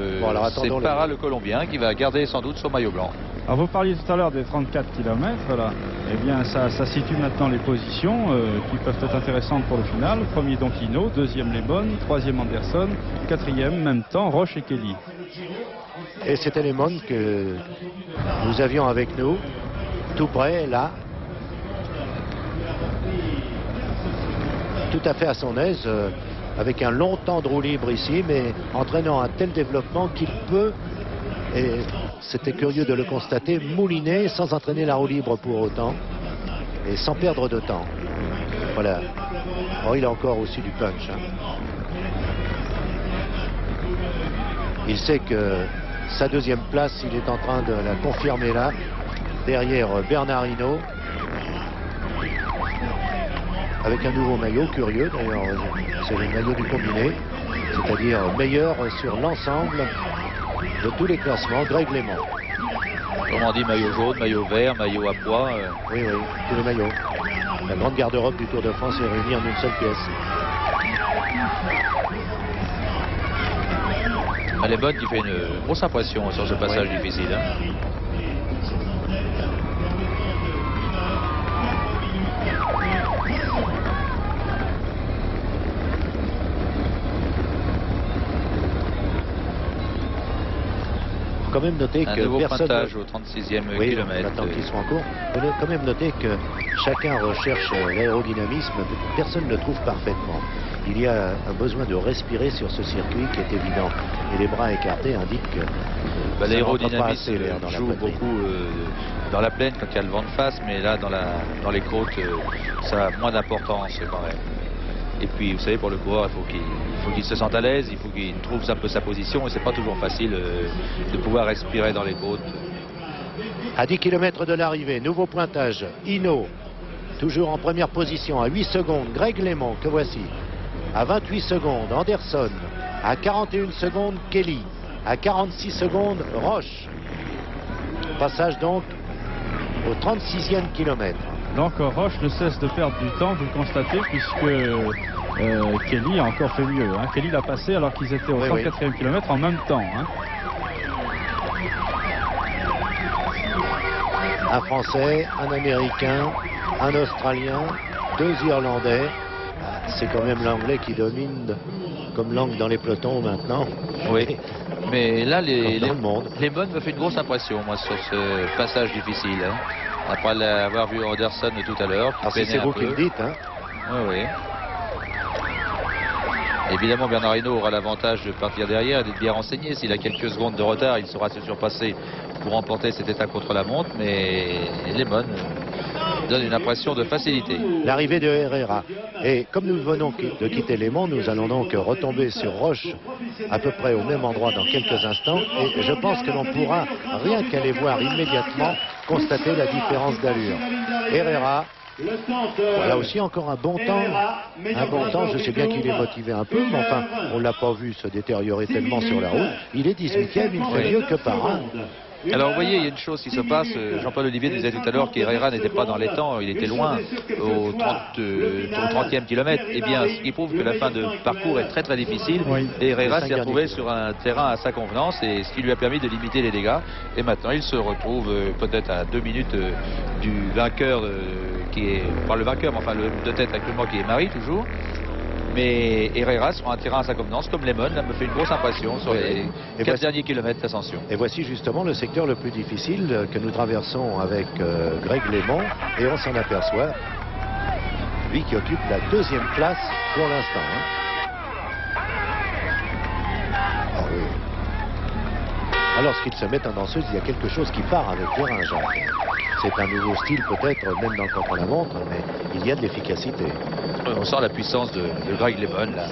c'est Parra, le Colombien, qui va garder sans doute son maillot blanc. Alors, vous parliez tout à l'heure des 34 km. Là. Eh bien, ça situe maintenant les positions qui peuvent être intéressantes pour le final. Premier, donc, Hinault. Deuxième, Lemon. Troisième, Anderson. Quatrième, même temps, Roche et Kelly. Et c'était Lemon que nous avions avec nous, tout près, là. Tout à fait à son aise. Avec un long temps de roue libre ici, mais entraînant un tel développement qu'il peut, et c'était curieux de le constater, mouliner sans entraîner la roue libre pour autant, et sans perdre de temps. Voilà. Oh, il a encore aussi du punch. Hein. Il sait que sa 2e place, il est en train de la confirmer là, derrière Bernard Hinault. Avec un nouveau maillot, curieux d'ailleurs, c'est le maillot du combiné, c'est-à-dire meilleur sur l'ensemble de tous les classements, Greg LeMond. Comment on dit, maillot jaune, maillot vert, maillot à pois. Oui, tous les maillots. La grande garde-robe du Tour de France est réunie en une seule pièce. Les bonnes qui fait une grosse impression sur ce passage difficile. Hein. Quand même noter Un que nouveau personne... pointage au 36e Oui, kilomètre. on attend qu'ils soient en cours. Il faut quand même noter que chacun recherche l'aérodynamisme, personne ne le trouve parfaitement. Il y a un besoin de respirer sur ce circuit qui est évident. Et les bras écartés indiquent que l'aérodynamisme joue beaucoup dans la plaine quand il y a le vent de face, mais là dans les côtes, ça a moins d'importance quand même. Et puis vous savez, pour le coureur, il faut qu'il se sente à l'aise, il faut qu'il trouve un peu sa position, et c'est pas toujours facile de pouvoir respirer dans les côtes. À 10 km de l'arrivée, nouveau pointage. Hinault, toujours en première position, à 8 secondes. Greg LeMond, que voici. À 28 secondes, Anderson. À 41 secondes, Kelly. À 46 secondes, Roche. Passage donc au 36e kilomètre. Donc Roche ne cesse de perdre du temps, vous le constatez, puisque Kelly a encore fait mieux. Hein. Kelly l'a passé alors qu'ils étaient au 104e kilomètre en même temps. Hein. Un Français, un Américain, un Australien, 2 Irlandais. C'est quand même l'anglais qui domine comme langue dans les pelotons maintenant. Oui, mais là, les bonnes me fait une grosse impression, moi, sur ce passage difficile. Hein. Après avoir vu Anderson tout à l'heure. C'est vous qui le dites, hein? Oui, oui. Évidemment, Bernard Hinault aura l'avantage de partir derrière et d'être bien renseigné. S'il a quelques secondes de retard, il saura se surpasser pour remporter cette étape contre la montre. Mais les bonnes donnent une impression de facilité. L'arrivée de Herrera. Et comme nous venons de quitter LeMond, nous allons donc retomber sur Roche à peu près au même endroit dans quelques instants. Et je pense que l'on pourra, rien qu'aller voir immédiatement, constater la différence d'allure. Herrera, voilà aussi encore un bon temps. Un bon temps, je sais bien qu'il est motivé un peu, mais enfin, on ne l'a pas vu se détériorer tellement sur la route. Il est 18e, il fait mieux que par an. Alors vous voyez, il y a une chose qui se passe, Jean-Paul Olivier disait tout à l'heure qu'Herrera n'était pas dans les temps, il était loin au 30e kilomètre. Eh bien, ce qui prouve que la fin de parcours est très très difficile, et Herrera s'est retrouvé sur un terrain à sa convenance, et ce qui lui a permis de limiter les dégâts. Et maintenant il se retrouve peut-être à 2 minutes du vainqueur, qui est, pas le vainqueur, mais enfin le de tête actuellement qui est Marie toujours. Mais Herrera sur un terrain à sa convenance, comme LeMond, me fait une grosse impression sur les 4 derniers kilomètres d'ascension. Et voici justement le secteur le plus difficile que nous traversons avec Greg LeMond, et on s'en aperçoit, lui qui occupe la 2e place pour l'instant. Hein. Ah oui. Alors, lorsqu'ils se mettent en danseuse, il y a quelque chose qui part avec terrain, Jacques. C'est un nouveau style peut-être, même dans le contre-la-montre, mais il y a de l'efficacité. On sent la puissance de Greg LeMond, là,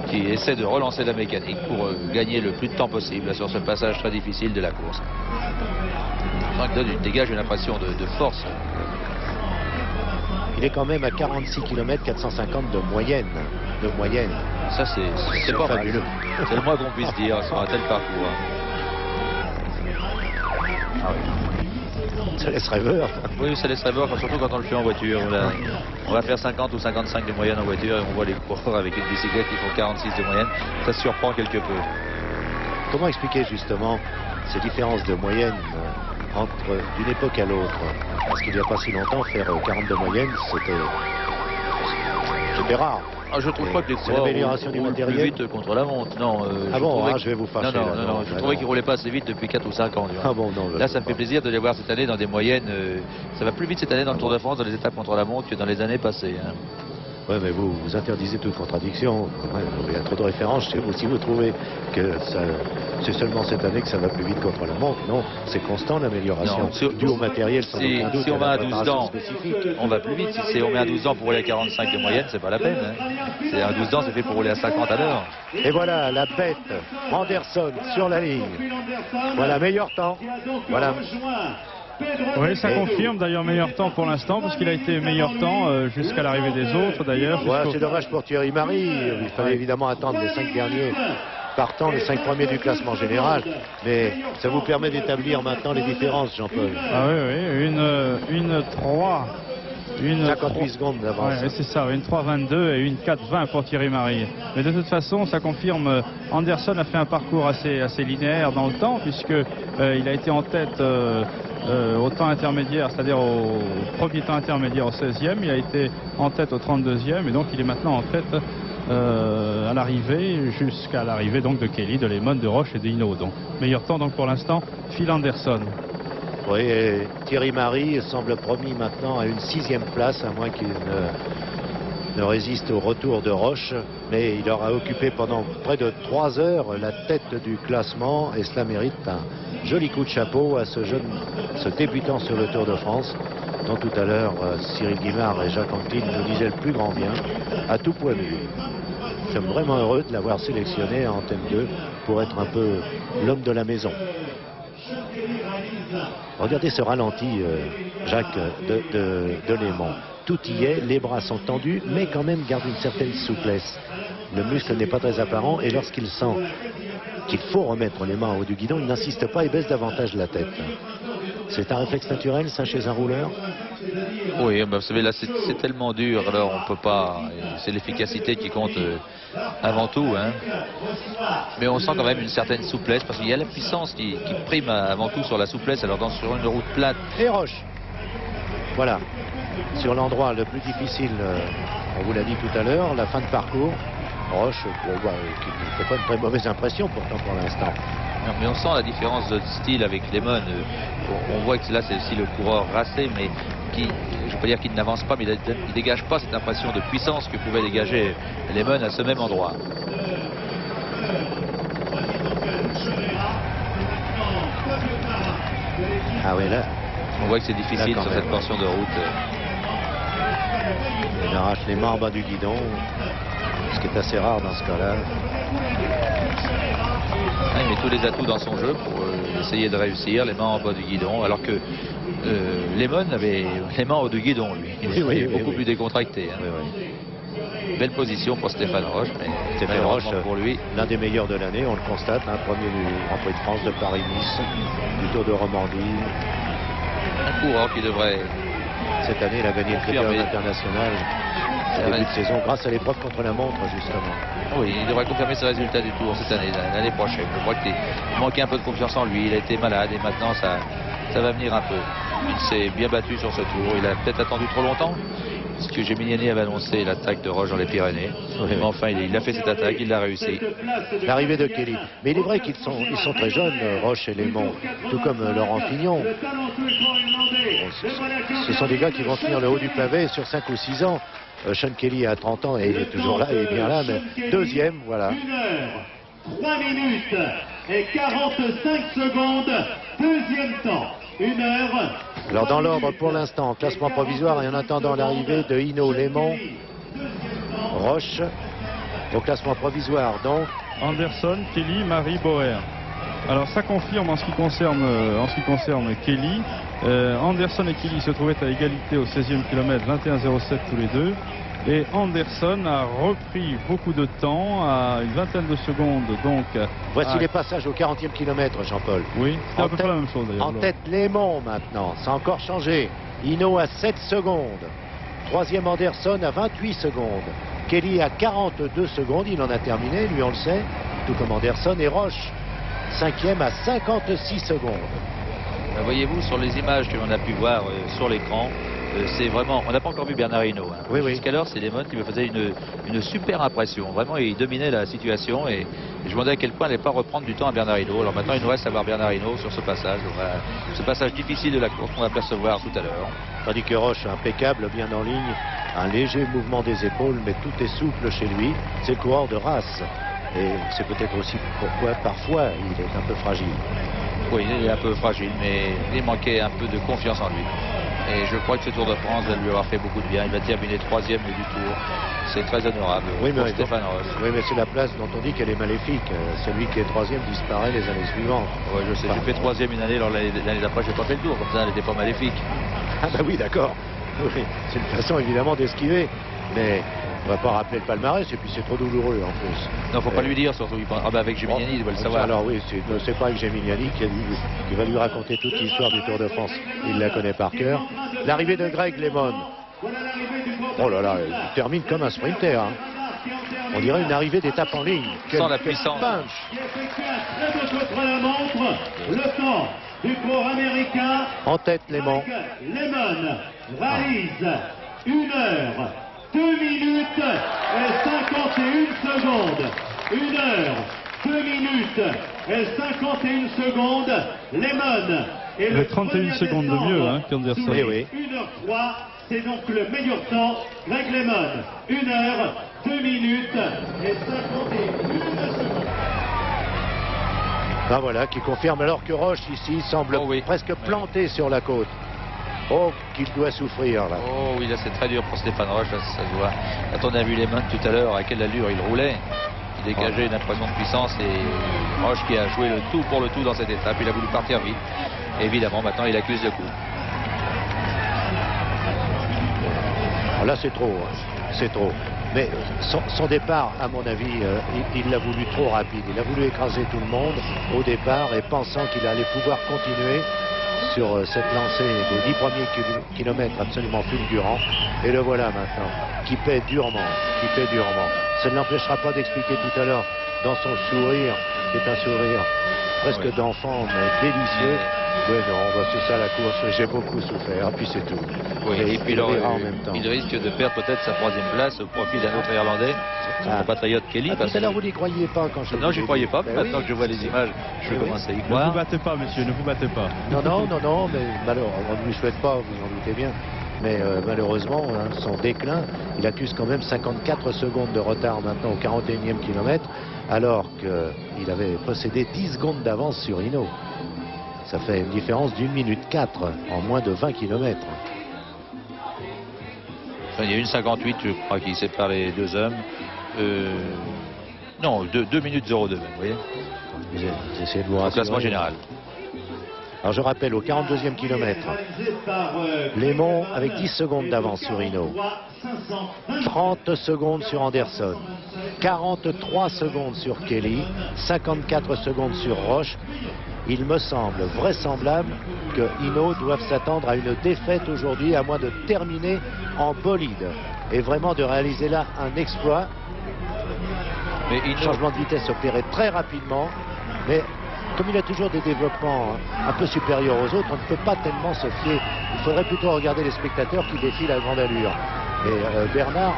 qui essaie de relancer la mécanique pour gagner le plus de temps possible là, sur ce passage très difficile de la course. Il dégage une impression de force. Il est quand même à 46 km 450 de moyenne. Ça, c'est pas fabuleux. C'est le moins qu'on puisse dire sur un tel parcours. Ah oui. Ça laisse rêveur. Oui, ça laisse rêveur, surtout quand on le fait en voiture. On va faire 50 ou 55 de moyenne en voiture et on voit les coureurs avec une bicyclette qui font 46 de moyenne. Ça surprend quelque peu. Comment expliquer justement ces différences de moyenne entre d'une époque à l'autre? Parce qu'il n'y a pas si longtemps, faire 40 de moyenne, c'était rare. Ah, je trouve pas que les coureurs roulent plus vite contre la montre. Non, je vais vous fâcher. Non, je trouvais qu'ils roulaient pas assez vite depuis 4 ou 5 ans. Là, ça me fait plaisir de les voir cette année dans des moyennes. Ça va plus vite cette année dans le Tour de France, dans les étapes contre la montre, que dans les années passées. Hein. Oui, mais vous interdisez toute contradiction. Il y a trop de références chez vous. Si vous trouvez que c'est seulement cette année que ça va plus vite contre la montre, non, c'est constant l'amélioration. Dû au matériel, sans aucun doute. Si on va à 12 ans, on va plus vite. Si on met à 12 ans pour rouler à 45 de moyenne, c'est pas la peine. Hein. C'est à 12 ans, c'est fait pour rouler à 50 à l'heure. Et voilà la bête, Anderson sur la ligne. Voilà, meilleur temps. Voilà. Oui, ça confirme d'ailleurs meilleur temps pour l'instant, parce qu'il a été meilleur temps jusqu'à l'arrivée des autres d'ailleurs. Ouais, c'est dommage pour Thierry Marie. Il fallait évidemment attendre les 5 derniers partants, les 5 premiers du classement général. Mais ça vous permet d'établir maintenant les différences, Jean-Paul. Ah oui, une 3 une 58 secondes d'avance. Ouais, c'est ça, une 3,22 et une 4,20 pour Thierry Marie. Mais de toute façon, ça confirme, Anderson a fait un parcours assez linéaire dans le temps, puisque il a été en tête au temps intermédiaire, c'est-à-dire au premier temps intermédiaire au 16e, il a été en tête au 32e, et donc il est maintenant en tête à l'arrivée, jusqu'à l'arrivée donc de Kelly, de Lehmann, de Roche et de Hinault. Donc meilleur temps donc pour l'instant, Phil Anderson. Oui, et Thierry Marie semble promis maintenant à une 6e place, à moins qu'il ne résiste au retour de Roche. Mais il aura occupé pendant près de 3 heures la tête du classement, et cela mérite un joli coup de chapeau à ce débutant sur le Tour de France, dont tout à l'heure Cyril Guimard et Jacques Anquetil nous disaient le plus grand bien, à tout point de vue. Nous sommes vraiment heureux de l'avoir sélectionné à Antenne 2 pour être un peu l'homme de la maison. Regardez ce ralenti, Jacques, de Lehmann. Tout y est, les bras sont tendus, mais quand même garde une certaine souplesse. Le muscle n'est pas très apparent, et lorsqu'il sent qu'il faut remettre les mains en haut du guidon, il n'insiste pas et baisse davantage la tête. C'est un réflexe naturel, ça, chez un rouleur? Oui, ben, vous savez, là, c'est tellement dur, alors on peut pas... C'est l'efficacité qui compte avant tout. Hein. Mais on sent quand même une certaine souplesse, parce qu'il y a la puissance qui prime avant tout sur la souplesse, alors sur une route plate. Et Roche. Voilà. Sur l'endroit le plus difficile, on vous l'a dit tout à l'heure, la fin de parcours. Roche, qui ne fait pas une très mauvaise impression pourtant pour l'instant. Mais on sent la différence de style avec Lehmann. On voit que là c'est aussi le coureur racé, mais qui, je ne veux pas dire qu'il n'avance pas, mais il ne dégage pas cette impression de puissance que pouvait dégager Lehmann à ce même endroit. Ah oui, là. On voit que c'est difficile sur cette portion de route. Il arrache les mains en bas du guidon, ce qui est assez rare dans ce cas-là. Il met tous les atouts dans son jeu pour essayer de réussir, les mains en bas du guidon, alors que Lehmann avait les mains en haut du guidon, lui. Il était beaucoup plus décontracté. Hein. Belle position pour Stéphane Roche, mais Stéphane Roche, pour lui, l'un des meilleurs de l'année, on le constate, premier du Grand Prix de France, de Paris-Nice, du Tour de Romandie. Un coureur qui devrait... Cette année, il a gagné le critère international au début de saison grâce à l'épreuve contre la montre, justement. Oui, il devrait confirmer ses résultats du Tour cette année, l'année prochaine. Je crois qu'il manquait un peu de confiance en lui, il a été malade et maintenant ça va venir un peu. Il s'est bien battu sur ce Tour, il a peut-être attendu trop longtemps, parce que Geminiani avait annoncé l'attaque de Roche dans les Pyrénées. Mais enfin, il a fait cette attaque, il l'a réussi. L'arrivée de Kelly. Mais il est vrai qu'ils sont très jeunes, Roche et Lehmann, tout comme Laurent Fignon. Ce sont des gars qui vont tenir le haut du pavé sur 5 ou 6 ans. Sean Kelly a 30 ans et il est toujours là, il est bien là, mais deuxième, voilà. 3 minutes et 45 secondes, deuxième temps, 1 heure. Alors dans l'ordre pour l'instant, classement provisoire et en attendant l'arrivée de Hinault, Lehmann, Roche, au classement provisoire donc. Anderson, Kelly, Marie, Boer. Alors ça confirme en ce qui concerne Kelly. Anderson et Kelly se trouvaient à égalité au 16e kilomètre, 21,07 tous les deux. Et Anderson a repris beaucoup de temps, à une vingtaine de secondes. Donc, voici les passages au 40e kilomètre, Jean-Paul. Oui, c'est à peu près la même chose d'ailleurs. En tête Lehmann maintenant, ça a encore changé. Hinault à 7 secondes. Troisième Anderson à 28 secondes. Kelly à 42 secondes, il en a terminé, lui on le sait, tout comme Anderson. Et Roche, 5e à 56 secondes. Voyez-vous, sur les images que l'on a pu voir sur l'écran, c'est vraiment, on n'a pas encore vu Bernard Hinault. Hein. Oui, oui. Jusqu'alors, c'est Lehmann qui me faisait une super impression. Vraiment, il dominait la situation et je me demandais à quel point il n'allait pas reprendre du temps à Bernard Hinault. Alors maintenant, il nous reste à voir Bernard Hinault sur ce passage. Ce passage difficile de la course qu'on va apercevoir tout à l'heure. Tandis que Roche, impeccable, bien en ligne, un léger mouvement des épaules, mais tout est souple chez lui. C'est le coureur de race. Et c'est peut-être aussi pourquoi, parfois, il est un peu fragile. Oui, il est un peu fragile, mais il manquait un peu de confiance en lui. Et je crois que ce Tour de France va lui avoir fait beaucoup de bien. Il va terminer 3e du Tour. C'est très honorable pour Stéphane Roche. Oui, mais c'est la place dont on dit qu'elle est maléfique. Celui qui est 3e disparaît les années suivantes. Oui, je sais. J'ai fait 3e une année, alors l'année d'après, j'ai pas fait le Tour. Comme ça, elle n'était pas maléfique. Ah bah oui, d'accord. Oui, c'est une façon évidemment d'esquiver. Mais on va pas rappeler le palmarès et puis c'est trop douloureux en plus. Non, faut pas lui dire surtout. Ah bah avec Geminiani, il doit le savoir. Alors oui, c'est pas avec Geminiani qui va lui raconter toute l'histoire du Tour de France. Il la connaît par cœur. L'arrivée de Greg Lehmann. Oh là là, il termine comme un sprinter. Hein. On dirait une arrivée d'étape en ligne. Sans la puissance. Punch. Qui effectue un très beau contre-la-montre. Le temps du coureur américain. En tête, Lemon. Lemon réalise 1 heure, 2 minutes et 51 secondes. 1 heure, 2 minutes et 51 secondes. Lemon est le 31 secondes de mieux qu'Anderson. Oui, oui. 1h03, c'est donc le meilleur temps. Greg Lemon, 1 heure, 2 minutes et 51 secondes. Ben voilà, qui confirme alors que Roche ici semble presque planté sur la côte. Oh, qu'il doit souffrir là. Oh oui, là c'est très dur pour Stéphane Roche, là, ça se voit. Quand on a vu les mains tout à l'heure, à quelle allure il roulait, il dégageait une impression de puissance et Roche qui a joué le tout pour le tout dans cette étape, il a voulu partir vite. Évidemment, maintenant il accuse le coup. Alors là c'est trop, c'est trop. Mais son départ, à mon avis, il l'a voulu trop rapide. Il a voulu écraser tout le monde au départ et pensant qu'il allait pouvoir continuer sur cette lancée des 10 premiers kilomètres absolument fulgurants. Et le voilà maintenant, qui paie durement, Ça ne l'empêchera pas d'expliquer tout à l'heure dans son sourire, qui est un sourire presque d'enfant, mais délicieux. Oui, non, c'est ça la course, j'ai beaucoup souffert, puis c'est tout. Oui, et puis alors, en même temps. il risque de perdre peut-être sa 3e place au profit d'un autre Irlandais, son compatriote Kelly. Tout à l'heure, vous n'y croyez pas quand je... Non, je n'y croyais pas, mais maintenant que je vois les images, je commence à y Ne croire. vous battez pas, monsieur, ne vous battez pas. Non, mais malheureusement, on ne lui souhaite pas, vous en doutez bien. Mais malheureusement, son déclin, il accuse quand même 54 secondes de retard maintenant au 41e kilomètre, alors qu'il avait possédé 10 secondes d'avance sur Hinault. Ça fait une différence d'1 minute 4 en moins de 20 km. Enfin, il y a 1,58, je crois, qui sépare les deux hommes. Non, 2 minutes 02, vous voyez. Vous essayez de vous Au rassurer. classement général. Alors je rappelle, au 42e kilomètre, Lemon avec 10 secondes d'avance sur Hinault. 30 secondes sur Anderson. 43 secondes sur Kelly. 54 secondes sur Roche. Il me semble vraisemblable que Hinault doive s'attendre à une défaite aujourd'hui, à moins de terminer en bolide. Et vraiment de réaliser là un exploit. Mais Le changement de vitesse opéré très rapidement. Mais comme il a toujours des développements un peu supérieurs aux autres, on ne peut pas tellement se fier. Il faudrait plutôt regarder les spectateurs qui défilent à grande allure. Et Bernard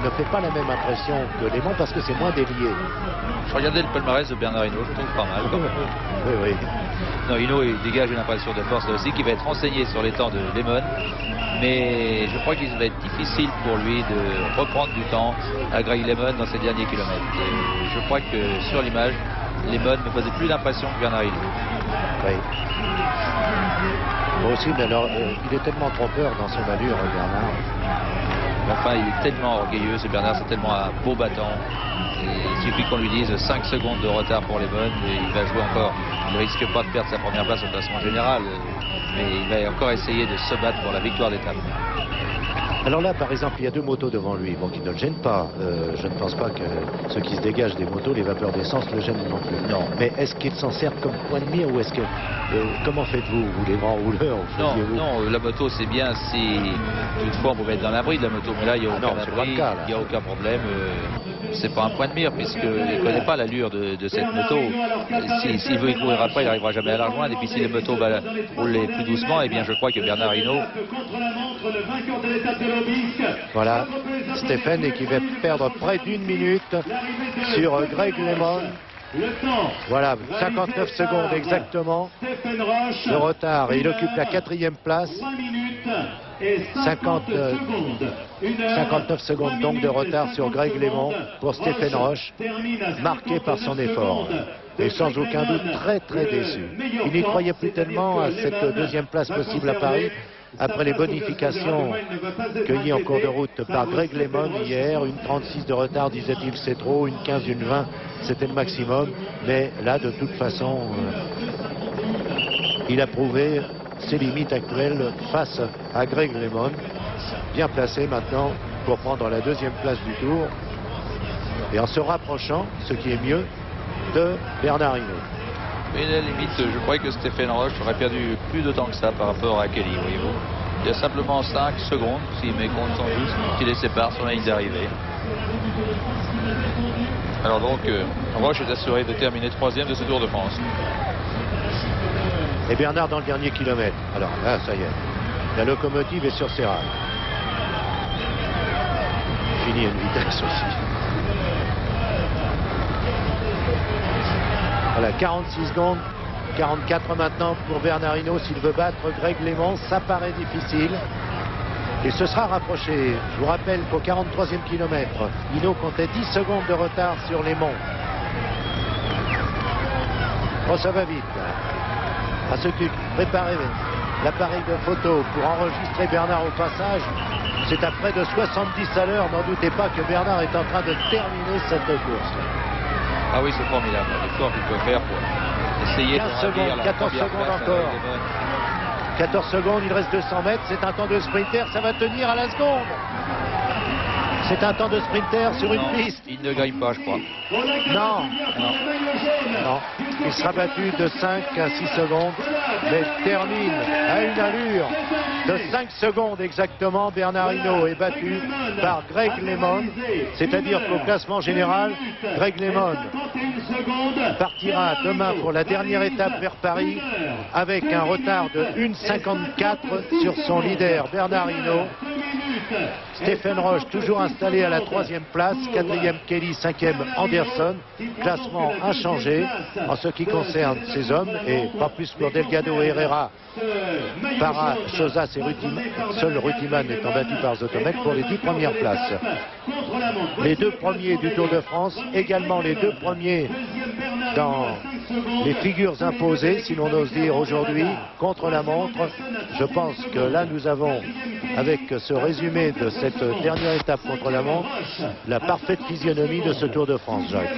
ne fait pas la même impression que Lemon parce que c'est moins délié. Je regardais le palmarès de Bernard Hinault, je trouve pas mal. Quand même. Oui. Non, Hinault il dégage une impression de force là aussi qui va être renseigné sur les temps de Lemon. Mais je crois qu'il va être difficile pour lui de reprendre du temps à Greg Lemon dans ses derniers kilomètres. Et je crois que sur l'image, Lemon ne faisait plus l'impression que Bernard Hinault. Oui. Moi aussi, mais alors, il est tellement trompeur dans son allure, Bernard. Enfin, il est tellement orgueilleux, ce Bernard, c'est tellement un beau battant. Et il suffit qu'on lui dise 5 secondes de retard pour Lemon et il va jouer encore. Il ne risque pas de perdre sa première place au classement général, mais il va encore essayer de se battre pour la victoire d'étape. Alors là, par exemple, il y a 2 motos devant lui, bon, qui ne le gênent pas. Je ne pense pas que ceux qui se dégagent des motos, les vapeurs d'essence, le gênent non plus. Non. Mais est-ce qu'ils s'en servent comme point de mire ou est-ce que... comment faites-vous, vous, les grands rouleurs? Non, la moto, c'est bien si toutefois on pouvait être dans l'abri de la moto, mais là, il n'y a aucun abri, il n'y a aucun problème. C'est pas un point de mire, puisqu'il ne connaît pas l'allure de cette moto. S'il veut y courir après, il n'arrivera jamais à la rejoindre. Et puis si les motos roulent plus doucement, eh bien je crois que Bernard Hinault... Voilà, Stéphane, et qui va perdre près d'1 minute sur Greg Lemon. Voilà, 59 secondes exactement de retard. Et il occupe la 4e place. 59 secondes donc de retard sur Greg Lemon pour Stéphane Roche, marqué par son effort. Et sans aucun doute très déçu. Il n'y croyait plus tellement à cette 2e place possible à Paris. Après les bonifications cueillies en cours de route par Greg Lemon hier, une 36 de retard, disait-il, c'est trop, une 15, une 20, c'était le maximum. Mais là, de toute façon, il a prouvé ses limites actuelles face à Greg Lemon, bien placé maintenant pour prendre la 2e place du Tour, et en se rapprochant, ce qui est mieux, de Bernard Hinault. Mais à la limite, je croyais que Stéphane Roche aurait perdu plus de temps que ça par rapport à Kelly, voyez-vous. Il y a simplement 5 secondes, si mes comptes sont justes, qui les séparent sur la ligne d'arrivée. Alors donc, Roche est assuré de terminer 3e de ce Tour de France. Et Bernard dans le dernier kilomètre. Alors là, ça y est. La locomotive est sur ses rails. Fini une vitesse aussi. Voilà, 46 secondes. 44 maintenant pour Bernard Hinault. S'il veut battre Greg LeMond, ça paraît difficile. Et ce sera rapproché. Je vous rappelle qu'au 43e kilomètre, Hinault comptait 10 secondes de retard sur LeMond. Oh, ça va vite. À ceux qui préparaient l'appareil de photo pour enregistrer Bernard au passage, c'est à près de 70 à l'heure. N'en doutez pas que Bernard est en train de terminer cette course. Ah oui, c'est formidable. L'effort qu'il peut faire pour essayer 15 de secondes, ravir la 14 première secondes place encore. avec Lemon. 14 secondes, il reste 200 mètres. C'est un temps de sprinter, ça va tenir à la seconde. C'est un temps de sprinter sur une Non, piste. il ne gagne pas, je crois. Non. Non. Il sera battu de 5 à 6 secondes, mais termine à une allure de 5 secondes exactement. Bernard Hinault est battu par Greg LeMond, c'est-à-dire qu'au classement général, Greg LeMond partira demain pour la dernière étape vers Paris avec un retard de 1,54 sur son leader Bernard Hinault. Stéphane Roche toujours installé à la 3e place, 4e Kelly, 5e Anderson, classement inchangé en ce qui concerne ces hommes, et pas plus pour Delgado et Herrera, Para, Chozas et Rutiman, seul Rutiman étant battu par Zotomek pour les 10 premières places. Les 2 premiers du Tour de France, également les 2 premiers dans les figures imposées, si l'on ose dire aujourd'hui, contre la montre. Je pense que là nous avons, avec ce résumé de cette dernière étape contre la montre, la parfaite physionomie de ce Tour de France, Jacques.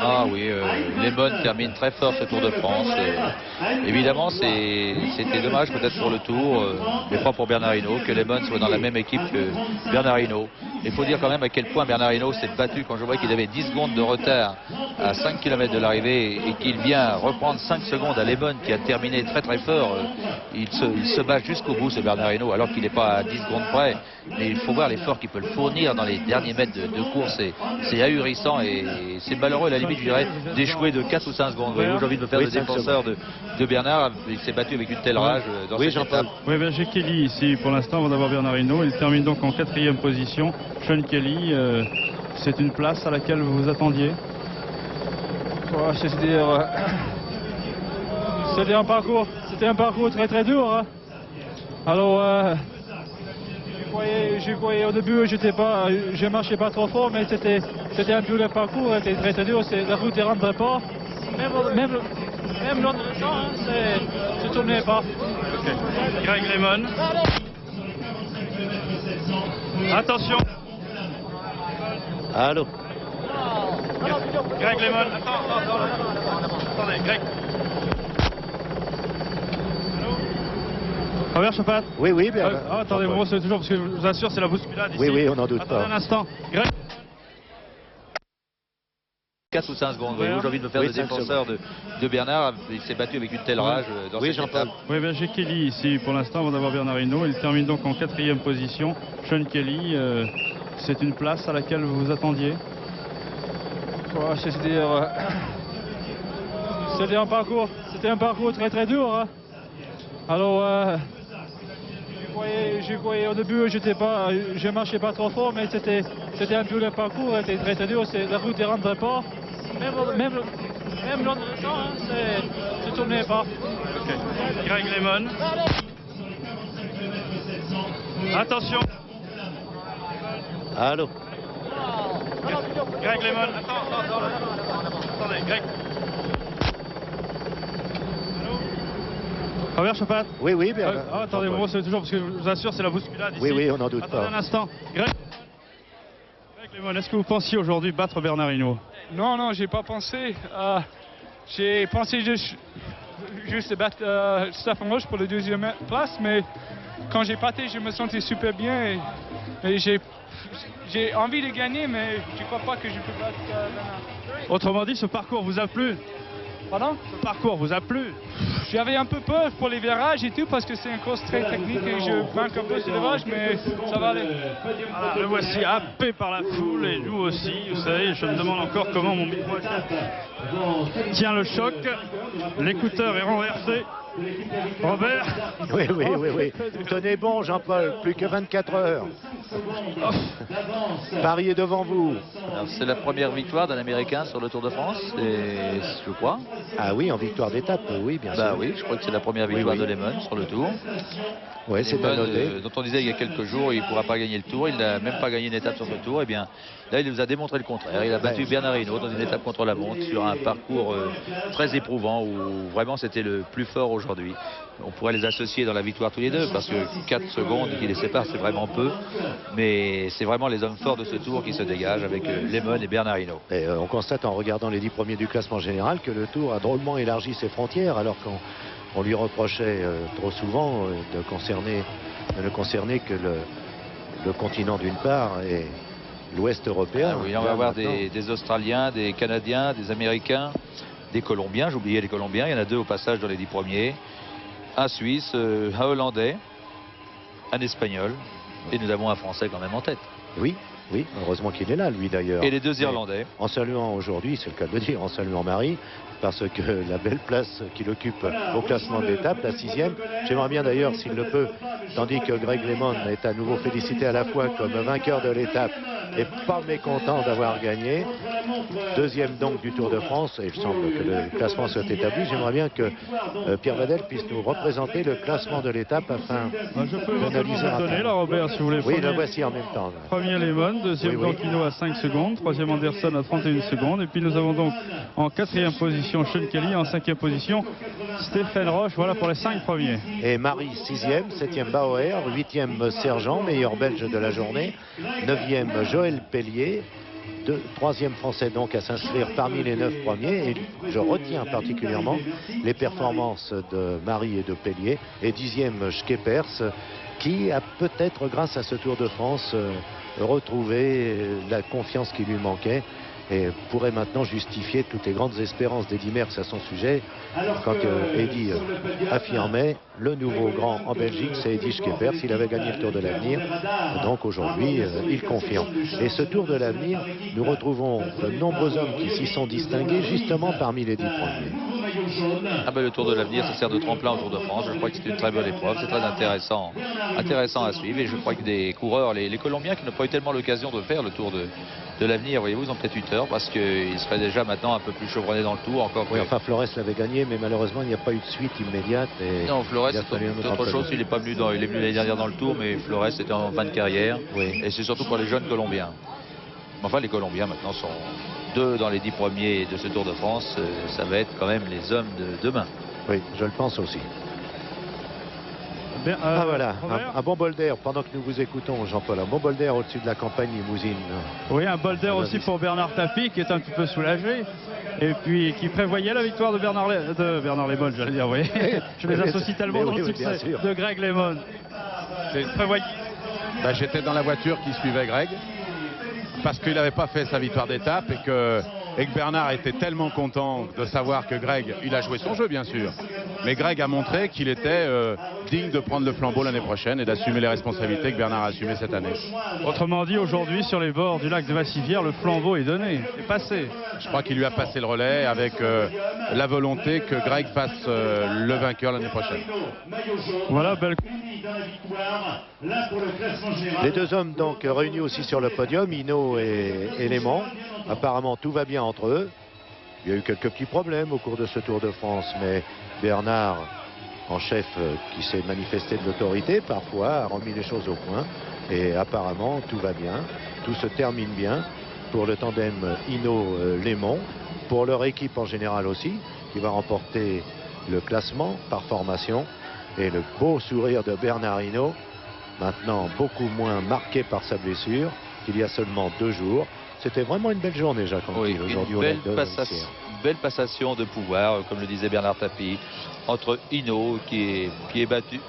Ah oui, Lemon termine très fort ce Tour de France. Évidemment, c'était dommage peut-être pour le Tour, mais pas pour Bernard Hinault, que Lemon soit dans la même équipe que Bernard Hinault. Il faut dire quand même à quel point Bernard Hinault s'est battu quand je vois qu'il avait 10 secondes de retard à 5 km de l'arrivée et qu'il vient reprendre 5 secondes à Lemon qui a terminé très très fort. Il se bat jusqu'au bout, ce Bernard Hinault, alors qu'il n'est pas à 10 secondes près. Mais il faut voir l'effort qu'il peut le fournir dans les derniers mètres de course. C'est ahurissant et c'est malheureux à la limite, je dirais, d'échouer de 4 ou 5 secondes. J'ai envie de me faire le défenseur de Bernard. Il s'est battu avec une telle rage dans cette étape. Oui, ben, j'ai Kelly ici pour l'instant avant d'avoir Bernard Hinault. Il termine donc en 4e position. Sean Kelly, c'est une place à laquelle vous vous attendiez? C'est-à-dire, c'était un parcours très très dur. Hein. Alors, je croyais au début, je marchais pas trop fort, mais c'était un peu le parcours, était très très dur. La route ne rentrait pas. Même dans le temps, hein, ça ne tournait pas. Okay. Greg LeMond. Attention. Allô. Greg LeMond. Attendez, Greg. Robert Chapat. Oui, oui, bien. Attendez, bon, c'est toujours parce que je vous assure, c'est la bousculade ici. Oui, oui, on n'en doute Attendez pas. un instant. Greg. 4 ou 5 secondes. J'ai envie de me faire le défenseur de Bernard. Il s'est battu avec une telle rage dans cette étape. Oui, ben, j'ai Kelly ici pour l'instant avant d'avoir Bernard Hinault. Il termine donc en 4e position. Sean Kelly, c'est une place à laquelle vous vous attendiez? C'est-à-dire, c'était un parcours très très dur. Hein. Alors, je croyais au début, je marchais pas trop fort, mais c'était un peu le parcours, était très très dur. La route ne rentrait pas. Même dans le temps, hein, ça ne tournait pas. Okay. Greg LeMond. Attention. Allô. Greg LeMond. Attendez, Greg. Robert Chapat. Oui, oui, bien. Attendez, bon, c'est toujours parce que je vous assure, c'est la bousculade ici. Oui, oui, on n'en doute Attendez pas. un instant. Greg LeMond, est-ce que vous pensiez aujourd'hui battre Bernard Hinault? Non, j'ai pas pensé. J'ai pensé juste battre Stéphane Roche pour la 2e place, mais quand j'ai battu, je me sentais super bien. Et j'ai envie de gagner, mais je crois pas que je peux battre Bernard. Autrement dit, ce parcours vous a plu? Pardon? Le parcours vous a plu? J'avais un peu peur pour les virages et tout parce que c'est une course très technique et je manque un peu sur les virages, mais ça va aller. Voilà, le voici happé par la foule et nous aussi. Vous savez, je me demande encore comment mon micro tient le choc. L'écouteur est renversé. Robert? Oui. Tenez bon, Jean-Paul, plus que 24 heures. Paris est devant vous. C'est la première victoire d'un Américain sur le Tour de France, je crois. Ah oui, en victoire d'étape, oui, bien sûr. Bah oui, je crois que c'est la première victoire de Lehmann sur le Tour. Oui, c'est à noter. Dont on disait il y a quelques jours, il ne pourra pas gagner le Tour. Il n'a même pas gagné une étape sur ce Tour. Et bien, là, il nous a démontré le contraire. Il a battu Bernard Hinault dans une étape contre la montre sur un parcours très éprouvant où vraiment c'était le plus fort aujourd'hui. On pourrait les associer dans la victoire tous les deux parce que 4 secondes qui les séparent, c'est vraiment peu. Mais c'est vraiment les hommes forts de ce Tour qui se dégagent avec Lehmann et Bernard Hinault. Et on constate en regardant les 10 premiers du classement général que le Tour a drôlement élargi ses frontières alors qu'on lui reprochait trop souvent de ne concerner que le continent d'une part et l'Ouest européen. Ah oui, on va avoir des Australiens, des Canadiens, des Américains, des Colombiens. J'oubliais les Colombiens, il y en a 2 au passage dans les 10 premiers. Un Suisse, un Hollandais, un Espagnol et nous avons un Français quand même en tête. Oui, heureusement qu'il est là, lui d'ailleurs. Et les 2 Irlandais. En saluant aujourd'hui, c'est le cas de le dire, en saluant Marie, parce que la belle place qu'il occupe au classement de l'étape, la 6e, j'aimerais bien d'ailleurs s'il le peut, tandis que Greg LeMond est à nouveau félicité à la fois comme vainqueur de l'étape et pas mécontent d'avoir gagné, 2e donc du Tour de France, et il semble que le classement soit établi, j'aimerais bien que Pierre Vadel puisse nous représenter le classement de l'étape afin je peux d'analyser vous donner là, Robert, si vous voulez. Oui, le voici en même temps. Premier Lehmann, deuxième Hinault à 5 secondes, troisième Anderson à 31 secondes, et puis nous avons donc en 4e position Sean Kelly, en 5e position Stéphane Roche, voilà pour les 5 premiers. Et Marie 6e, 7e Bauer, 8e Sergent, meilleur belge de la journée, 9e Joël Pellier, 3e Français donc à s'inscrire parmi les 9 premiers, et je retiens particulièrement les performances de Marie et de Pellier, et 10e Schkeppers, qui a peut-être grâce à ce Tour de France retrouvé la confiance qui lui manquait et pourrait maintenant justifier toutes les grandes espérances d'Eddy Merckx à son sujet quand Eddy affirmait le nouveau grand en Belgique, c'est Eddy Schkeppers. Il avait gagné le Tour de l'Avenir, donc aujourd'hui il confirme. Et ce Tour de l'Avenir, nous retrouvons de nombreux hommes qui s'y sont distingués justement parmi les 10 premiers. Ah ben, le Tour de l'Avenir, ça sert de tremplin au Tour de France. Je crois que c'est une très bonne épreuve, c'est très intéressant à suivre. Et je crois que des coureurs, les Colombiens qui n'ont pas eu tellement l'occasion de faire le Tour de l'Avenir, voyez-vous, ils ont peut-être eu tort parce qu'ils seraient déjà maintenant un peu plus chevronnés dans le Tour. Encore oui, enfin Flores l'avait gagné, mais malheureusement il n'y a pas eu de suite immédiate. Et non, Flores, c'est autre chose. Il est venu l'année dernière dans le Tour, mais Flores était en fin de carrière. Oui. Et c'est surtout pour les jeunes Colombiens. Enfin, les Colombiens maintenant sont 2 dans les 10 premiers de ce Tour de France. Ça va être quand même les hommes de demain. Oui, je le pense aussi. Bien, voilà, un bon bol d'air pendant que nous vous écoutons, Jean-Paul. Un bon bol d'air au-dessus de la campagne limousine. Oui, un bol d'air aussi pour Bernard Tapie qui est un petit peu soulagé et puis qui prévoyait la victoire de Bernard LeMond, j'allais dire, oui. Je les associe tellement dans le succès de Greg LeMond. J'étais dans la voiture qui suivait Greg parce qu'il n'avait pas fait sa victoire d'étape et que Bernard était tellement content de savoir que Greg, il a joué son jeu bien sûr, mais Greg a montré qu'il était digne de prendre le flambeau l'année prochaine et d'assumer les responsabilités que Bernard a assumées cette année. Autrement dit, aujourd'hui sur les bords du lac de Vassivière, le flambeau est donné, c'est passé. Je crois qu'il lui a passé le relais avec la volonté que Greg fasse le vainqueur l'année prochaine. Voilà, belle. Les 2 hommes donc réunis aussi sur le podium, Hinault et Lehmann. Apparemment tout va bien entre eux. Il y a eu quelques petits problèmes au cours de ce Tour de France, mais Bernard, en chef qui s'est manifesté de l'autorité parfois, a remis les choses au point. Et apparemment tout va bien, tout se termine bien pour le tandem Hinault-Lehmann, pour leur équipe en général aussi, qui va remporter le classement par formation. Et le beau sourire de Bernard Hinault, maintenant beaucoup moins marqué par sa blessure qu'il y a seulement 2 jours. C'était vraiment une belle journée, Jacques. Oui, une belle passation de pouvoir, comme le disait Bernard Tapie, entre Hinault qui est battu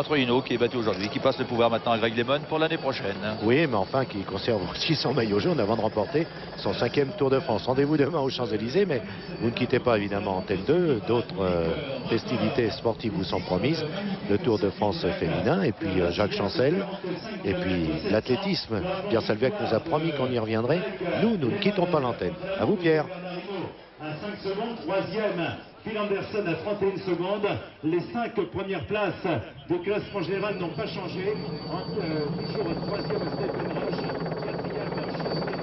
Troino qui est battu aujourd'hui, qui passe le pouvoir maintenant à Greg LeMond pour l'année prochaine. Oui, mais enfin, qui conserve aussi son maillot jaune avant de remporter son 5e Tour de France. Rendez-vous demain aux Champs-Élysées, mais vous ne quittez pas évidemment Antenne 2. D'autres festivités sportives vous sont promises. Le Tour de France féminin, et puis Jacques Chancel, et puis l'athlétisme. Pierre Salvec nous a promis qu'on y reviendrait. Nous ne quittons pas l'antenne. À vous, Pierre. À 5 secondes, troisième, Phil Anderson à 31 secondes. Les 5 premières places du classement général n'ont pas changé. Toujours troisième, Stephen Roche, quatrième, Chesney.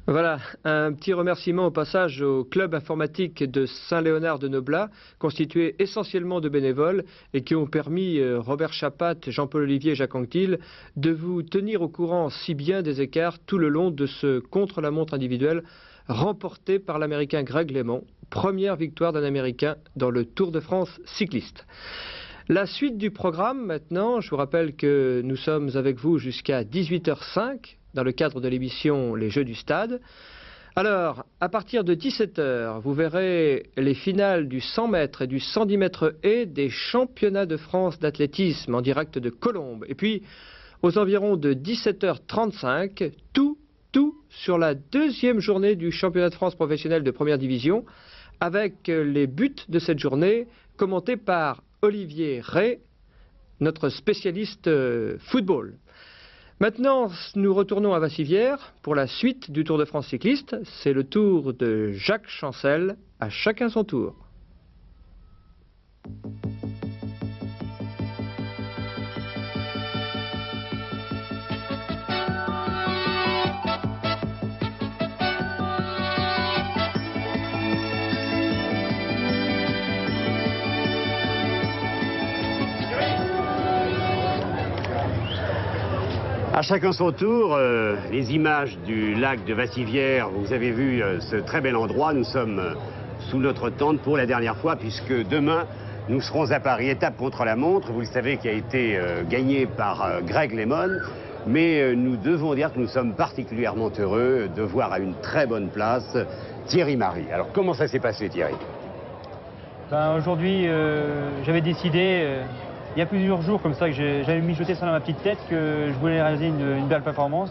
Voilà, un petit remerciement au passage au club informatique de Saint-Léonard de Noblat, constitué essentiellement de bénévoles et qui ont permis Robert Chapat, Jean-Paul Olivier et Jacques Anquetil de vous tenir au courant si bien des écarts tout le long de ce contre-la-montre individuel remporté par l'Américain Greg LeMond, première victoire d'un Américain dans le Tour de France cycliste. La suite du programme maintenant, je vous rappelle que nous sommes avec vous jusqu'à 18h05 dans le cadre de l'émission Les Jeux du Stade. Alors, à partir de 17h, vous verrez les finales du 100 mètres et du 110 mètres haies des championnats de France d'athlétisme en direct de Colombes. Et puis, aux environs de 17h35, tout sur la deuxième journée du championnat de France professionnel de première division, avec les buts de cette journée commentés par Olivier Ray, notre spécialiste football. Maintenant, nous retournons à Vassivière pour la suite du Tour de France cycliste. C'est le tour de Jacques Chancel, à chacun son tour. À chacun son tour, les images du lac de Vassivière, vous avez vu ce très bel endroit. Nous sommes sous notre tente pour la dernière fois puisque demain nous serons à Paris, étape contre la montre, vous le savez, qui a été gagnée par Greg LeMond. Mais nous devons dire que nous sommes particulièrement heureux de voir à une très bonne place Thierry Marry. Alors comment ça s'est passé, Thierry? Aujourd'hui, j'avais décidé... il y a plusieurs jours comme ça que j'avais mijoté ça dans ma petite tête que je voulais réaliser une belle performance.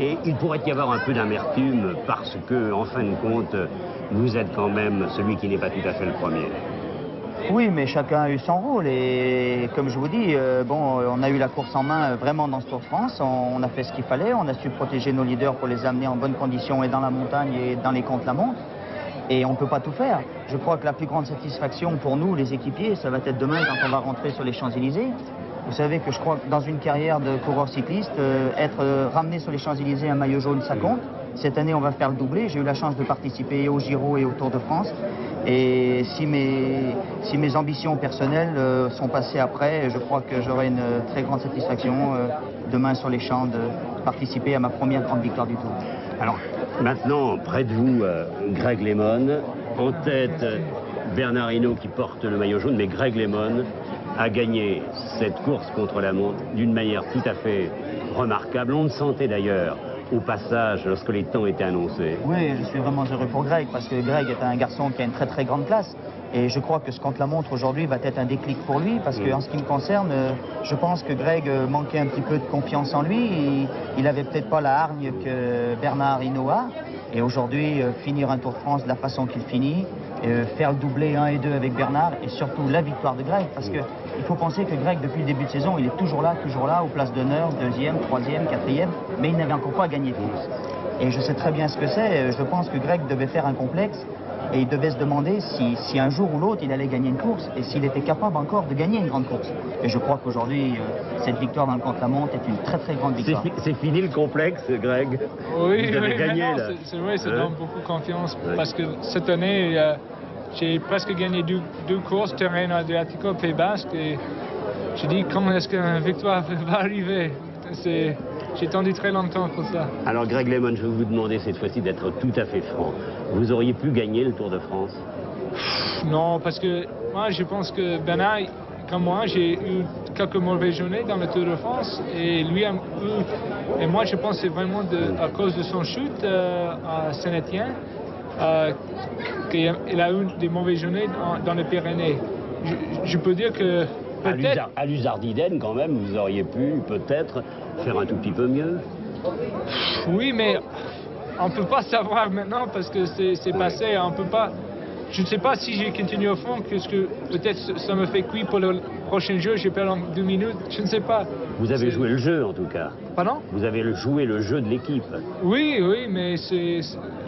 Et il pourrait y avoir un peu d'amertume parce que, en fin de compte, vous êtes quand même celui qui n'est pas tout à fait le premier. Oui, mais chacun a eu son rôle et comme je vous dis, bon, on a eu la course en main vraiment dans ce Tour de France. On a fait ce qu'il fallait, on a su protéger nos leaders pour les amener en bonne condition et dans la montagne et dans les contre-la-montre. Et on ne peut pas tout faire. Je crois que la plus grande satisfaction pour nous, les équipiers, ça va être demain quand on va rentrer sur les Champs-Élysées. Vous savez que je crois que dans une carrière de coureur cycliste, être ramené sur les Champs-Élysées un maillot jaune, ça compte. Cette année, on va faire le doublé. J'ai eu la chance de participer au Giro et au Tour de France. Et si mes ambitions personnelles sont passées après, je crois que j'aurai une très grande satisfaction demain sur les champs de participer à ma première grande victoire du Tour. Alors, maintenant, près de vous, Greg LeMond, en tête, Bernard Hinault qui porte le maillot jaune, mais Greg LeMond a gagné cette course contre la montre d'une manière tout à fait remarquable. On le sentait d'ailleurs au passage lorsque les temps étaient annoncés. Oui, je suis vraiment heureux pour Greg parce que Greg est un garçon qui a une très très grande classe. Et je crois que ce contre-la-montre aujourd'hui va être un déclic pour lui parce qu'en ce qui me concerne, je pense que Greg manquait un petit peu de confiance en lui. Il n'avait peut-être pas la hargne que Bernard Hinault a. Et aujourd'hui, finir un Tour de France de la façon qu'il finit, faire le doublé 1 et 2 avec Bernard et surtout la victoire de Greg. Parce qu'il faut penser que Greg, depuis le début de saison, il est toujours là, aux places d'honneur, 2e, 3e, 4e, mais il n'avait encore pas gagné de course. Et je sais très bien ce que c'est. Je pense que Greg devait faire un complexe et il devait se demander si un jour ou l'autre il allait gagner une course et s'il était capable encore de gagner une grande course. Et je crois qu'aujourd'hui, cette victoire dans le contre-la-montre est une très très grande victoire. C'est fini le complexe, Greg? Oui, vous avez gagné, là. C'est vrai, ça donne beaucoup de confiance parce que cette année, j'ai presque gagné deux courses, Tirreno Adriatico, Pays Basque, et je dis comment est-ce qu'une victoire va arriver. J'ai attendu très longtemps pour ça. Alors Greg LeMond, je vais vous demander cette fois-ci d'être tout à fait franc. Vous auriez pu gagner le Tour de France? Non, parce que moi je pense que Bernard, comme moi, j'ai eu quelques mauvaises journées dans le Tour de France et lui a eu. Et moi je pense que c'est vraiment à cause de son chute à Saint-Étienne qu'il a eu des mauvaises journées dans les Pyrénées. Je peux dire que à l'Uzardiden, quand même, vous auriez pu peut-être faire un tout petit peu mieux. Oui, mais on ne peut pas savoir maintenant parce que c'est passé. On peut pas. Je ne sais pas si j'ai continué au fond, parce que peut-être ça me fait cuire pour le prochain jeu. Je perds en 2 minutes. Je ne sais pas. Vous avez joué le jeu, en tout cas. Pardon? Vous avez joué le jeu de l'équipe. Oui, mais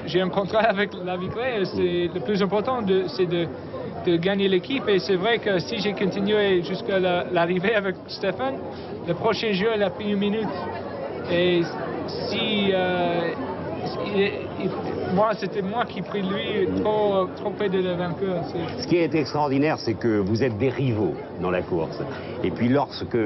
j'ai un contrat avec la victoire. Le plus important, c'est de gagner l'équipe. Et c'est vrai que si j'ai continué jusqu'à l'arrivée avec Stéphane, le prochain jeu, il a pris 1 minute. Et si c'était moi qui pris lui trop près de le vainqueur. Ce qui est extraordinaire, c'est que vous êtes des rivaux dans la course. Et puis lorsque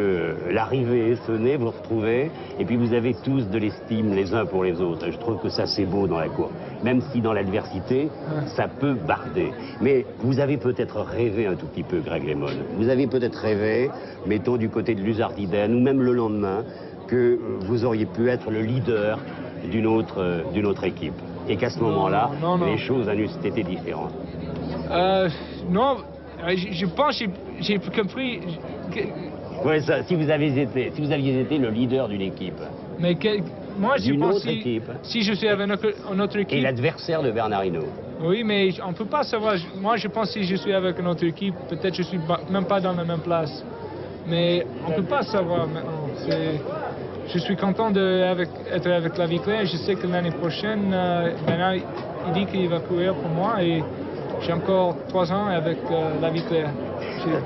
l'arrivée est sonnée, vous vous retrouvez, et puis vous avez tous de l'estime les uns pour les autres. Je trouve que ça c'est beau dans la course. Même si dans l'adversité, ça peut barder. Mais vous avez peut-être rêvé un tout petit peu, Greg LeMond. Vous avez peut-être rêvé, mettons du côté de l'Uzardiden, ou même le lendemain, que vous auriez pu être le leader d'une autre équipe. Et qu'à ce moment-là, les choses eussent été différentes. Non, je pense que j'ai compris. Oui, ça, si vous aviez été le leader d'une équipe. Mais moi, je pense si je suis avec une autre équipe. Et l'adversaire de Bernard Hinault. Oui, mais on ne peut pas savoir. Moi, je pense que si je suis avec une autre équipe, peut-être je ne suis même pas dans la même place. Mais on ne peut pas savoir maintenant. Je suis content d'être avec la victoire. Je sais que l'année prochaine, Bernard, il dit qu'il va courir pour moi et j'ai encore 3 ans avec la victoire.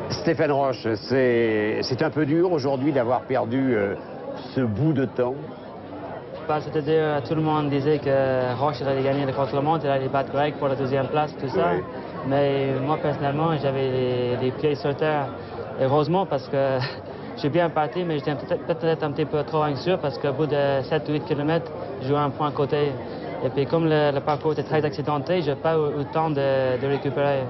Stéphane Roche, c'est un peu dur aujourd'hui d'avoir perdu ce bout de temps. C'est-à-dire, tout le monde disait que Roche allait gagner le contre-la-montre, il allait battre Greg pour la 2e place, tout ça. Oui. Mais moi, personnellement, j'avais les pieds sur terre. Heureusement, parce que j'ai bien parti, mais j'étais peut-être un petit peu trop anxieux parce qu'au bout de 7 ou 8 km, je jouais un point à côté. Et puis comme le parcours était très accidenté, je n'ai pas eu le temps de récupérer.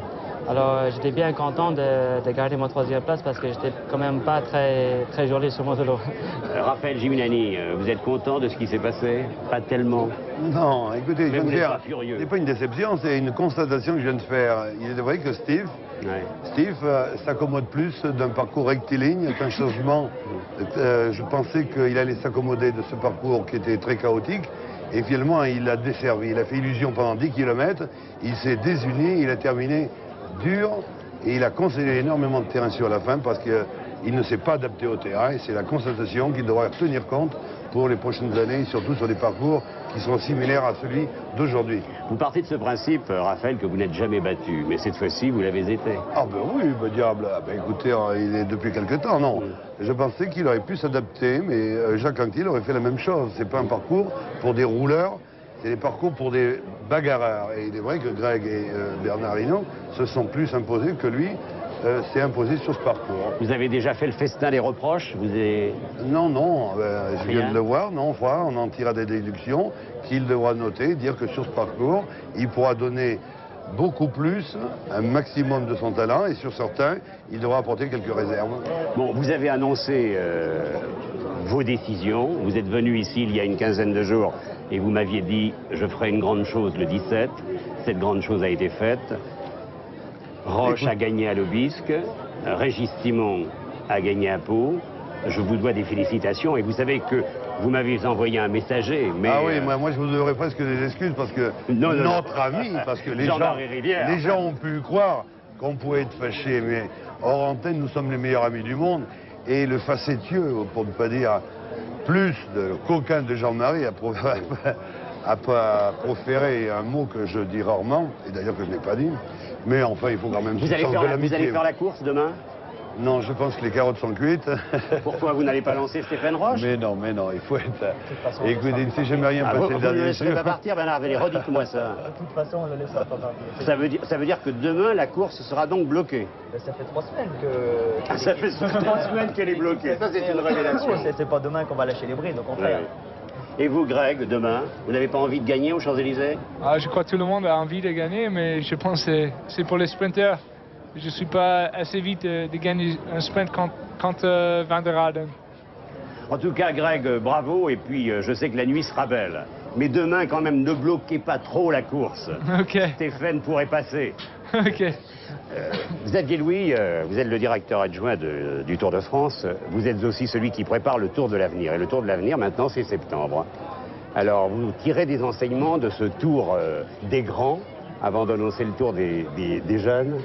Alors j'étais bien content de garder mon 3e place parce que j'étais quand même pas très joli sur mon vélo. Raphaël Giminani, vous êtes content de ce qui s'est passé? Pas tellement. Non, écoutez, mais vous n'êtes pas furieux. C'est pas une déception, c'est une constatation que je viens de faire. Il est vrai que Steve, Steve s'accommode plus d'un parcours rectiligne qu'un changement. Je pensais qu'il allait s'accommoder de ce parcours qui était très chaotique. Et finalement, il a desservi. Il a fait illusion pendant 10 km. Il s'est désuni, il a terminé dur. Et il a concédé énormément de terrain sur la fin parce qu'il ne s'est pas adapté au terrain. Et c'est la constatation qu'il devra tenir compte pour les prochaines années, surtout sur des parcours qui sont similaires à celui d'aujourd'hui. Vous partez de ce principe, Raphaël, que vous n'êtes jamais battu, mais cette fois-ci, vous l'avez été. Ah ben oui, ben diable, ben écoutez, il est depuis quelque temps, non. Je pensais qu'il aurait pu s'adapter, mais Jacques Anquetil aurait fait la même chose. C'est pas un parcours pour des rouleurs, c'est des parcours pour des bagarreurs. Et il est vrai que Greg et Bernard Hinault se sont plus imposés que lui s'est imposé sur ce parcours. Vous avez déjà fait le festin des reproches? Non, non, je viens de le voir, non, enfin, on en tirera des déductions qu'il devra noter, dire que sur ce parcours, il pourra donner beaucoup plus, un maximum de son talent, et sur certains, il devra apporter quelques réserves. Bon, vous avez annoncé vos décisions, vous êtes venu ici il y a une quinzaine de jours, et vous m'aviez dit, je ferai une grande chose le 17, cette grande chose a été faite. Roche a gagné à l'Aubisque, Régis Simon a gagné à Pau. Je vous dois des félicitations et vous savez que vous m'avez envoyé un messager, mais... Ah oui, moi je vous devrais presque des excuses parce que notre ami, parce que les gens ont pu croire qu'on pouvait être fâchés, mais hors antenne, nous sommes les meilleurs amis du monde. Et le facétieux, pour ne pas dire plus de coquin de Jean-Marie, a pas proféré un mot que je dis rarement, et d'ailleurs que je n'ai pas dit. Mais enfin, il faut quand même... Vous allez faire la course demain? Non, je pense que les carottes sont cuites. Pourquoi vous n'allez pas lancer Stéphane Roche? Mais non, il faut être... Écoutez, il ne s'est jamais rien passé le dernier jour. Vous ne laisserez pas partir, Bernard, allez, redites-moi ça. De toute façon, on ne le laissera pas partir. Ça veut dire que demain, la course sera donc bloquée? Ça fait 3 semaines que... Ça fait 3 semaines qu'elle est bloquée. Ça, c'est une révélation. C'est pas demain qu'on va lâcher les brides, au contraire. Et vous, Greg, demain, vous n'avez pas envie de gagner aux Champs-Élysées? Je crois que tout le monde a envie de gagner, mais je pense que c'est pour les sprinteurs. Je ne suis pas assez vite de gagner un sprint contre Van der Aarden. En tout cas, Greg, bravo. Et puis, je sais que la nuit sera belle. Mais demain, quand même, ne bloquez pas trop la course. Ok. Stéphane pourrait passer. Ok. Xavier Louis, vous êtes le directeur adjoint du Tour de France. Vous êtes aussi celui qui prépare le Tour de l'avenir. Et le Tour de l'avenir, maintenant, c'est septembre. Alors, vous tirez des enseignements de ce Tour des grands avant d'annoncer le Tour des jeunes?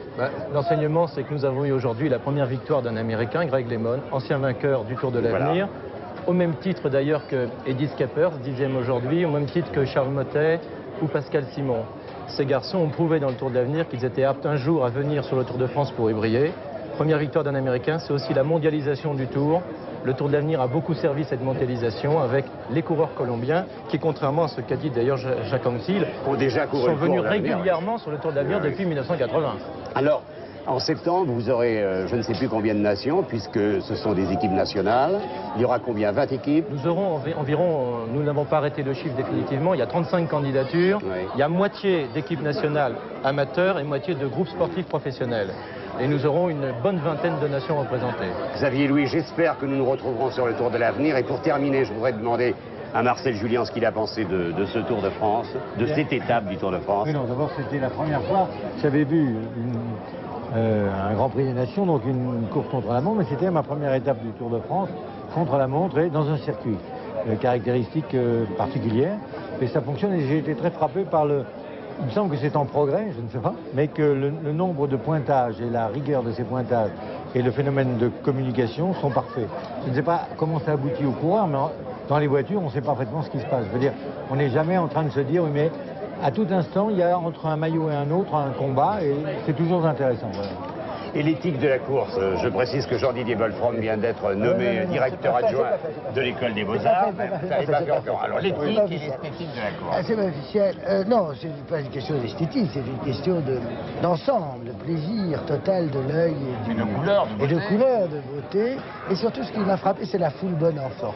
L'enseignement, c'est que nous avons eu aujourd'hui la première victoire d'un Américain, Greg LeMond, ancien vainqueur du Tour de l'avenir. Voilà. Au même titre d'ailleurs que Eddie Skapper, 10e aujourd'hui, au même titre que Charles Mottet ou Pascal Simon. Ces garçons ont prouvé dans le Tour de l'avenir qu'ils étaient aptes un jour à venir sur le Tour de France pour y briller. Première victoire d'un Américain, c'est aussi la mondialisation du Tour. Le Tour de l'avenir a beaucoup servi cette mondialisation avec les coureurs colombiens qui, contrairement à ce qu'a dit d'ailleurs Jacques Anquetil, sont venus régulièrement sur le Tour de l'avenir depuis 1980. Alors, en septembre, vous aurez je ne sais plus combien de nations, puisque ce sont des équipes nationales. Il y aura combien? 20 équipes? Nous aurons environ, nous n'avons pas arrêté le chiffre définitivement, il y a 35 candidatures. Oui. Il y a moitié d'équipes nationales amateurs et moitié de groupes sportifs professionnels. Et nous aurons une bonne vingtaine de nations représentées. Xavier Louis, j'espère que nous nous retrouverons sur le Tour de l'avenir. Et pour terminer, je voudrais demander à Marcel Julien ce qu'il a pensé de ce Tour de France, de cette étape du Tour de France. Oui, non, d'abord, c'était la première fois que j'avais vu un Grand Prix des Nations, donc une course contre la montre, mais c'était ma première étape du Tour de France, contre la montre et dans un circuit. Caractéristique particulière, et ça fonctionne, et j'ai été très frappé par le... Il me semble que c'est en progrès, je ne sais pas, mais que le nombre de pointages et la rigueur de ces pointages et le phénomène de communication sont parfaits. Je ne sais pas comment ça aboutit aux coureurs, mais dans les voitures, on sait parfaitement ce qui se passe. Je veux dire, on n'est jamais en train de se dire, oui, mais à tout instant, il y a entre un maillot et un autre un combat, et c'est toujours intéressant. Voilà. Et l'éthique de la course, je précise que Jean-Didier Wolfram vient d'être nommé directeur adjoint de l'école des Beaux-Arts. Alors l'éthique et l'esthétique de la course. C'est officiel. Non, ce n'est pas une question d'esthétique, c'est une question d'ensemble, de plaisir total de l'œil et de couleur, de beauté. Et surtout, ce qui m'a frappé, c'est la foule bonne enfant.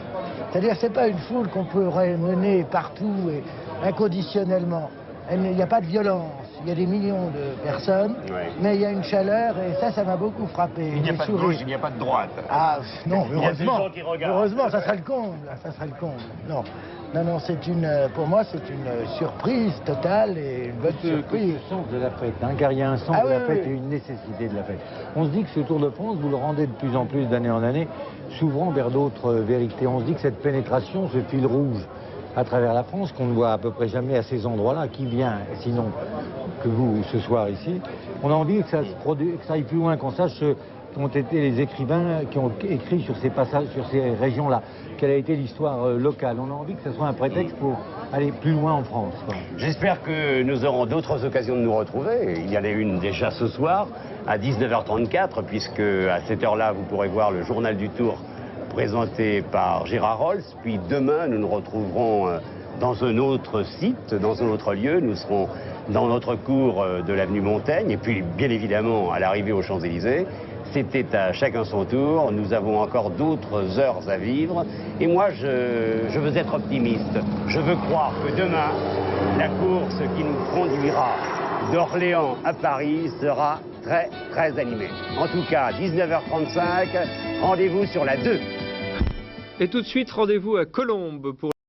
C'est-à-dire, c'est pas une foule qu'on peut mener partout et inconditionnellement. Il n'y a pas de violence. il y a des millions de personnes, mais il y a une chaleur et ça m'a beaucoup frappé. Il n'y a pas de gauche, il n'y a pas de droite. Ah non, Il y a des heureusement. gens qui regardent. Heureusement, ça serait le comble. Ça serait le comble. Non. Non, pour moi, c'est une surprise totale et une bonne surprise. Le sens de la fête, hein, car il y a un sens de la fête et une nécessité de la fête. On se dit que ce Tour de France, vous le rendez de plus en plus d'année en année, s'ouvrant vers d'autres vérités. On se dit que cette pénétration, ce fil rouge à travers la France, qu'on ne voit à peu près jamais à ces endroits-là, qui vient, sinon que vous, ce soir ici, on a envie que ça se produise, que ça aille plus loin, qu'on sache qu'ont été les écrivains qui ont écrit sur ces passages, sur ces régions-là, quelle a été l'histoire locale. On a envie que ce soit un prétexte pour aller plus loin en France. J'espère que nous aurons d'autres occasions de nous retrouver. Il y en a une déjà ce soir, à 19h34, puisque à cette heure-là, vous pourrez voir le journal du Tour présenté par Gérard Rolls. Puis demain, nous nous retrouverons dans un autre site, dans un autre lieu. Nous serons dans notre cours de l'avenue Montaigne, et puis bien évidemment à l'arrivée aux Champs-Élysées. C'était à chacun son tour, nous avons encore d'autres heures à vivre. Et moi, je veux être optimiste. Je veux croire que demain, la course qui nous conduira d'Orléans à Paris sera très, très animée. En tout cas, 19h35, rendez-vous sur la 2. Et tout de suite, rendez-vous à Colombes pour